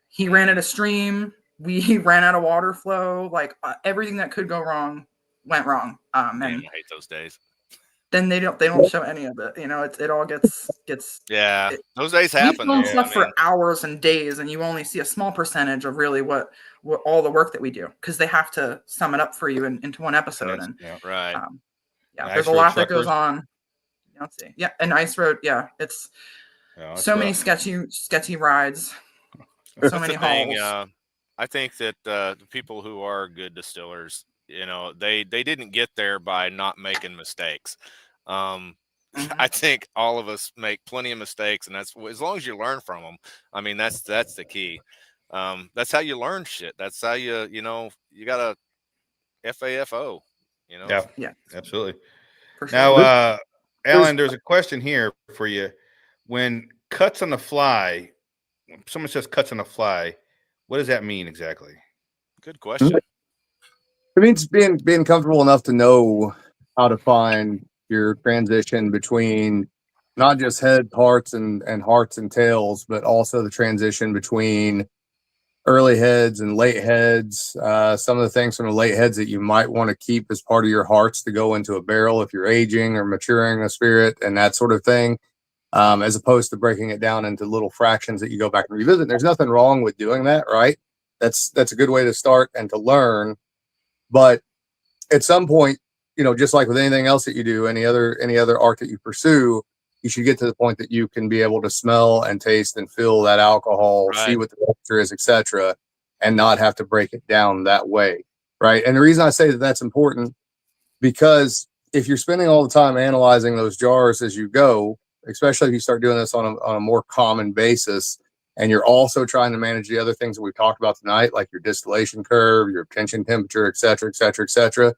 he ran at a stream. We ran out of water flow. Like, everything that could go wrong went wrong.
Man, I hate those days.
Then they don't show any of it. You know, it all gets
those days happen.
We film stuff for hours and days, and you only see a small percentage of really what all the work that we do, because they have to sum it up for you into one episode. And there's a lot that goes on. Let's see. Yeah, an ice road. Yeah, it's so many sketchy rides. So many hauls.
I think that the people who are good distillers, you know, they didn't get there by not making mistakes. I think all of us make plenty of mistakes, and that's, as long as you learn from them. I mean, that's the key. That's how you learn shit. That's how you got a FAFO. You know.
Yeah, absolutely.
For sure.
Now, Alan, there's a question here for you. When cuts on the fly, someone says cuts on the fly, what does that mean exactly?
Good question.
It means being comfortable enough to know how to find your transition between not just head parts and hearts and tails, but also the transition between early heads and late heads. Some of the things from the late heads that you might want to keep as part of your hearts to go into a barrel if you're aging or maturing a spirit and that sort of thing, as opposed to breaking it down into little fractions that you go back and revisit. There's nothing wrong with doing that, right? That's a good way to start and to learn. But at some point, you know, just like with anything else that you do, any other art that you pursue, you should get to the point that you can be able to smell and taste and feel that alcohol, see what the temperature is, etc., and not have to break it down that way, right? And the reason I say that that's important, because if you're spending all the time analyzing those jars as you go, especially if you start doing this on a more common basis, and you're also trying to manage the other things that we've talked about tonight, like your distillation curve, your retention temperature, et cetera, et cetera, et cetera,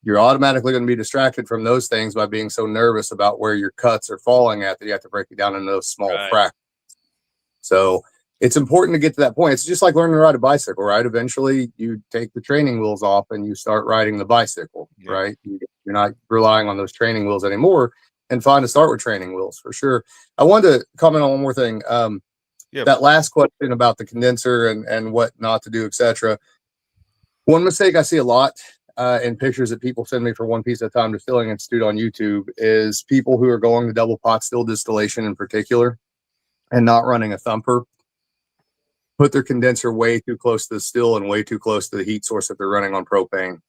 you're automatically going to be distracted from those things by being so nervous about where your cuts are falling at that you have to break it down into those small fractions. So it's important to get to that point. It's just like learning to ride a bicycle, right? Eventually you take the training wheels off and you start riding the bicycle, right? You're not relying on those training wheels anymore, and fine to start with training wheels for sure. I wanted to comment on one more thing. That last question about the condenser and what not to do, etc. One mistake I see a lot in pictures that people send me for One Piece at a Time Distilling Institute on YouTube is people who are going to double pot still distillation in particular and not running a thumper put their condenser way too close to the still and way too close to the heat source if they're running on propane.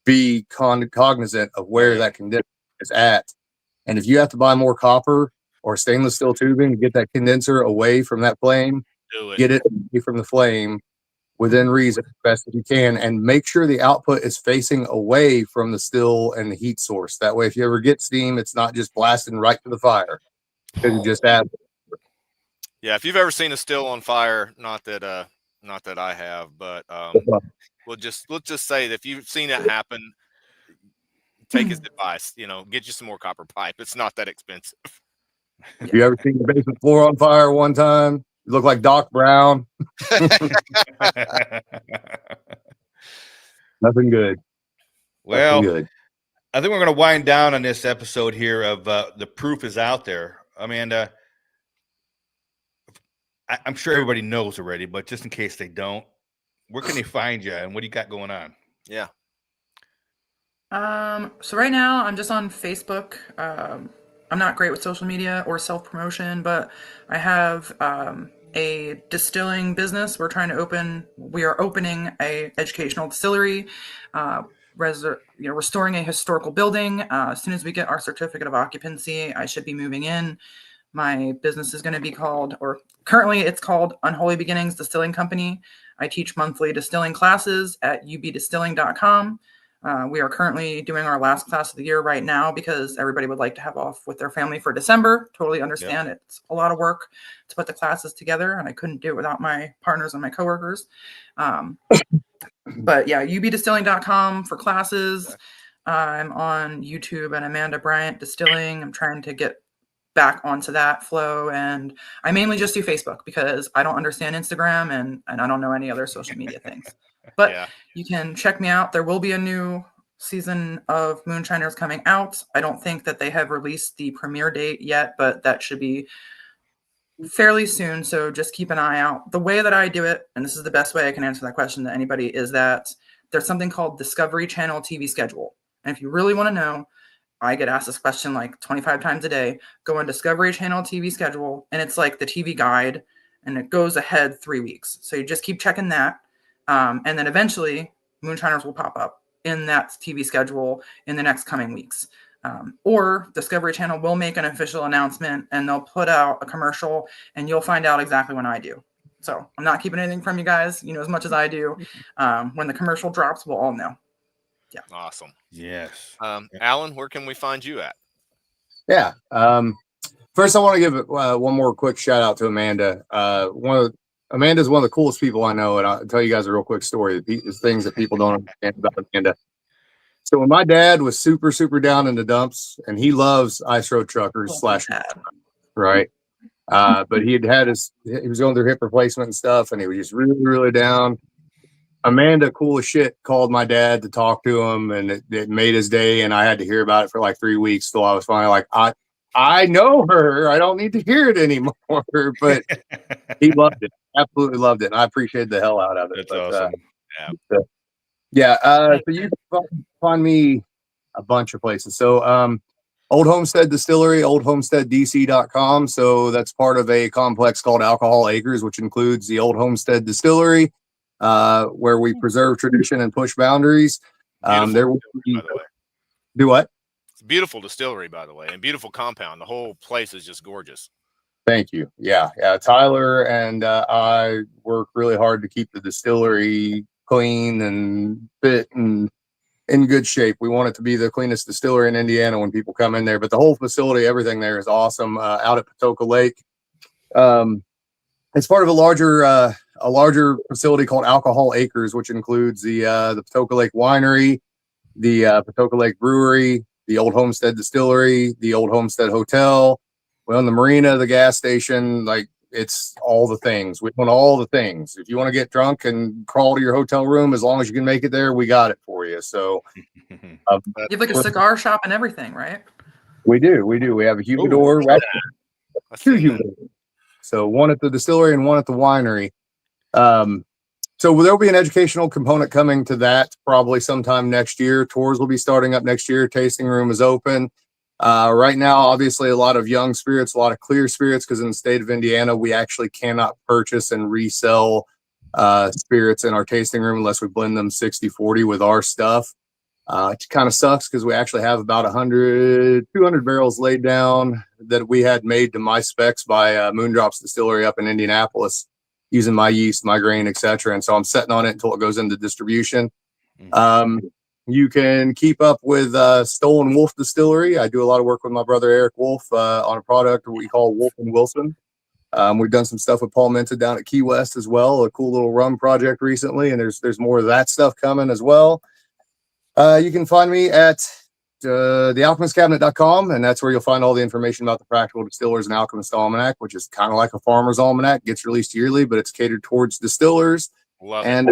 Be cognizant of where that condenser is at. And if you have to buy more copper or stainless steel tubing to get that condenser away from that flame, get it away from the flame within reason, as best as you can, and make sure the output is facing away from the still and the heat source. That way, if you ever get steam, it's not just blasting right to the fire, because you just add.
Yeah, if you've ever seen a still on fire, not that I have, but let's just say that if you've seen it happen, take his advice. Get you some more copper pipe. It's not that expensive.
Have you ever seen the basement floor on fire one time? You look like Doc Brown. Nothing good.
Well,
Nothing good.
I think we're going to wind down on this episode here of The Proof Is Out There. Amanda, I'm sure everybody knows already, but just in case they don't, where can they find you and what do you got going on?
Yeah.
So right now I'm just on Facebook. I'm not great with social media or self-promotion, but I have a distilling business. We are opening a educational distillery, restoring a historical building. As soon as we get our certificate of occupancy, I should be moving in. My business is going to be currently it's called Unholy Beginnings Distilling Company. I teach monthly distilling classes at ubdistilling.com. We are currently doing our last class of the year right now because everybody would like to have off with their family for December. Totally understand. It's a lot of work to put the classes together, and I couldn't do it without my partners and my coworkers. But yeah, ubdistilling.com for classes. I'm on YouTube at Amanda Bryant Distilling. I'm trying to get back onto that flow, and I mainly just do Facebook because I don't understand Instagram and I don't know any other social media things. But you can check me out. There will be a new season of Moonshiners coming out. I don't think that they have released the premiere date yet, but that should be fairly soon. So just keep an eye out. The way that I do it, and this is the best way I can answer that question to anybody, is that there's something called Discovery Channel TV schedule. And if you really want to know, I get asked this question like 25 times a day. Go on Discovery Channel TV schedule, and it's like the TV guide, and it goes ahead 3 weeks. So you just keep checking that. And then eventually Moonshiners will pop up in that TV schedule in the next coming weeks. Or Discovery Channel will make an official announcement and they'll put out a commercial and you'll find out exactly when I do. So I'm not keeping anything from you guys, as much as I do. When the commercial drops, we'll all know. Yeah.
Awesome.
Yes.
Alan, where can we find you at?
Yeah. First, I want to give one more quick shout out to Amanda. Amanda's one of the coolest people I know, and I'll tell you guys a real quick story. It's things that people don't understand about Amanda. So when my dad was super, super down in the dumps, and he loves ice road truckers right? But he was going through hip replacement and stuff, and he was just really, really down. Amanda, cool as shit, called my dad to talk to him, and it made his day, and I had to hear about it for like 3 weeks till I was finally like, I know her. I don't need to hear it anymore. But he loved it. Absolutely loved it. And I appreciate the hell out of it.
That's awesome.
So you can find me a bunch of places. So Old Homestead Distillery, oldhomesteaddc.com. So that's part of a complex called Alcohol Acres, which includes the Old Homestead Distillery, where we preserve tradition and push boundaries. There will be,
by the way.
Do what?
It's a beautiful distillery, by the way, and beautiful compound. The whole place is just gorgeous.
Thank you. Yeah. Tyler and I work really hard to keep the distillery clean and fit and in good shape. We want it to be the cleanest distillery in Indiana when people come in there. But the whole facility, everything there is awesome. Out at Patoka Lake, it's part of a larger facility called Alcohol Acres, which includes the Patoka Lake Winery, the Patoka Lake Brewery, the Old Homestead Distillery, the Old Homestead Hotel. We own the marina, the gas station. Like, it's all the things. We own all the things. If you want to get drunk and crawl to your hotel room, as long as you can make it there, we got it for you. So
You have like a cigar shop and everything, right?
we do. We have a humidor. Right, two humidors. So one at the distillery and one at the winery. So there'll be an educational component coming to that probably sometime next year. Tours will be starting up next year. Tasting room is open. Right now, obviously, a lot of young spirits, a lot of clear spirits, because in the state of Indiana, we actually cannot purchase and resell spirits in our tasting room unless we blend them 60-40 with our stuff. It kind of sucks because we actually have about 200 barrels laid down that we had made to my specs by Moondrops Distillery up in Indianapolis, using my yeast, my grain, etc. And so I'm sitting on it until it goes into distribution. You can keep up with Stolen Wolf Distillery. I do a lot of work with my brother Eric Wolf on a product we call Wolf and Wilson. We've done some stuff with Paul Minta down at Key West as well, a cool little rum project recently, and there's more of that stuff coming as well. You can find me at thealchemistcabinet.com, and that's where you'll find all the information about the Practical Distillers and Alchemist Almanac, which is kind of like a farmer's almanac. Gets released yearly, but it's catered towards distillers and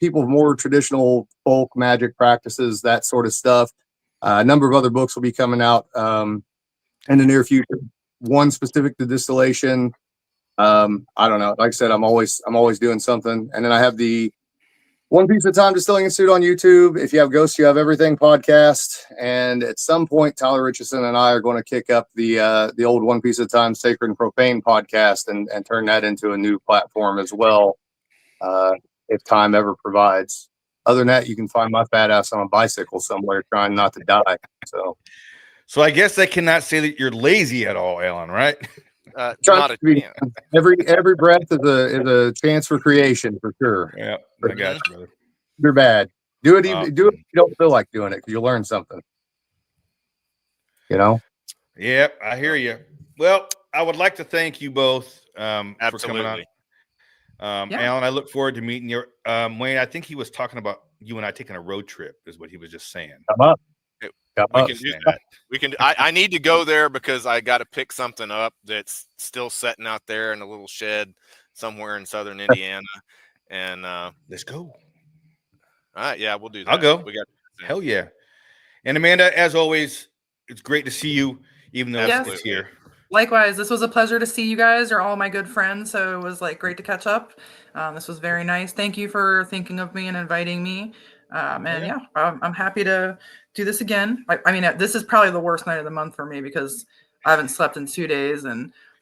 people with more traditional folk magic practices, that sort of stuff. A number of other books will be coming out in the near future. One specific to distillation. I don't know. Like I said, I'm always doing something. And then I have the One Piece at a Time Distilling Institute on YouTube. If you have Ghosts, You Have Everything podcast. And at some point, Tyler Richardson and I are going to kick up the old One Piece at a Time Sacred and Profane podcast and turn that into a new platform as well, if time ever provides. Other than that, you can find my fat ass on a bicycle somewhere trying not to die.
So I guess I cannot say that you're lazy at all, Alan, right?
Not a chance.
Every breath is a chance for creation, for sure.
Yeah, I got you, brother.
You're bad. Do it if you don't feel like doing it, because you'll learn something. You know?
Yep, I hear you. Well, I would like to thank you both for coming on. Alan, I look forward to meeting you. Wayne, I think he was talking about you and I taking a road trip, is what he was just saying.
Come up.
We can do that. We can. I need to go there because I got to pick something up that's still sitting out there in a little shed somewhere in southern Indiana. And
let's go.
All right, yeah, we'll do that.
I'll go.
We got
hell yeah. And Amanda, as always, it's great to see you, even though it's here.
Likewise, this was a pleasure to see you guys. You're all my good friends, so it was like great to catch up. This was very nice. Thank you for thinking of me and inviting me. I'm happy to do this again. I mean, this is probably the worst night of the month for me because I haven't slept in 2 days.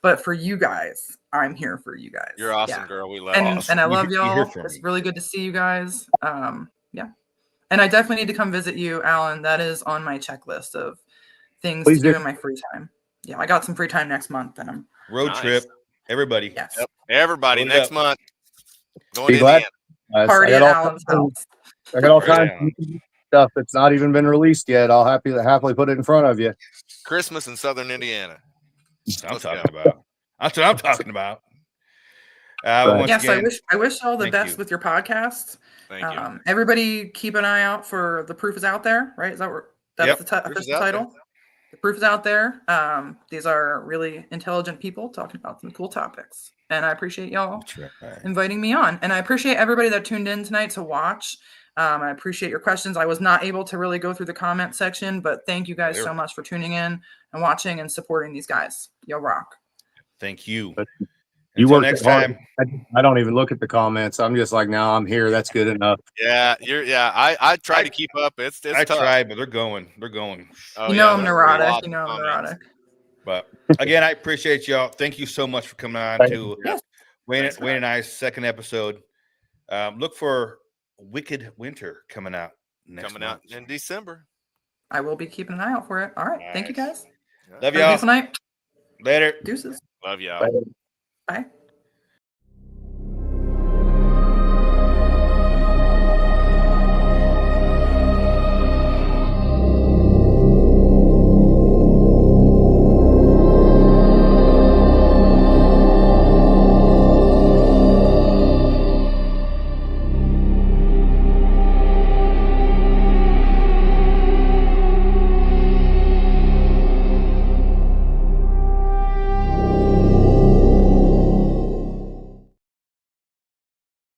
But for you guys, I'm here for you guys.
You're awesome, girl. We love
you. And I love y'all. It's really good to see you guys. And I definitely need to come visit you, Alan. That is on my checklist of things to do in my free time. Yeah, I got some free time next month, and I'm
road trip. Everybody,
yes,
everybody next month.
Going to
party at Alan's house.
I got all kinds of stuff that's not even been released yet. I'll happily put it in front of you.
Christmas in southern Indiana.
That's what I'm talking about.
Yes, again, I wish all the best with your podcast.
Thank you.
Everybody, keep an eye out for The Proof Is Out There. Right? Is that where that's the official title? There. The Proof Is Out There. These are really intelligent people talking about some cool topics. And I appreciate y'all inviting me on. And I appreciate everybody that tuned in tonight to watch. I appreciate your questions. I was not able to really go through the comment section, but thank you guys so much for tuning in and watching and supporting these guys. Yo, rock.
Thank you.
You work next time. I don't even look at the comments. I'm just like, no, I'm here. That's good enough.
Yeah, I try to keep up. It's
I
tough.
try, but they're going.
I'm neurotic. I'm neurotic.
But again, I appreciate y'all. Thank you so much for coming on to Wayne and I's second episode. Look for Wicked Winter coming out next month.
In December.
I will be keeping an eye out for it. All right. Thank you,
Nice.
guys.
Love
Have a
y'all.
beautiful night.
Later.
Deuces.
Love y'all.
Bye.
Bye.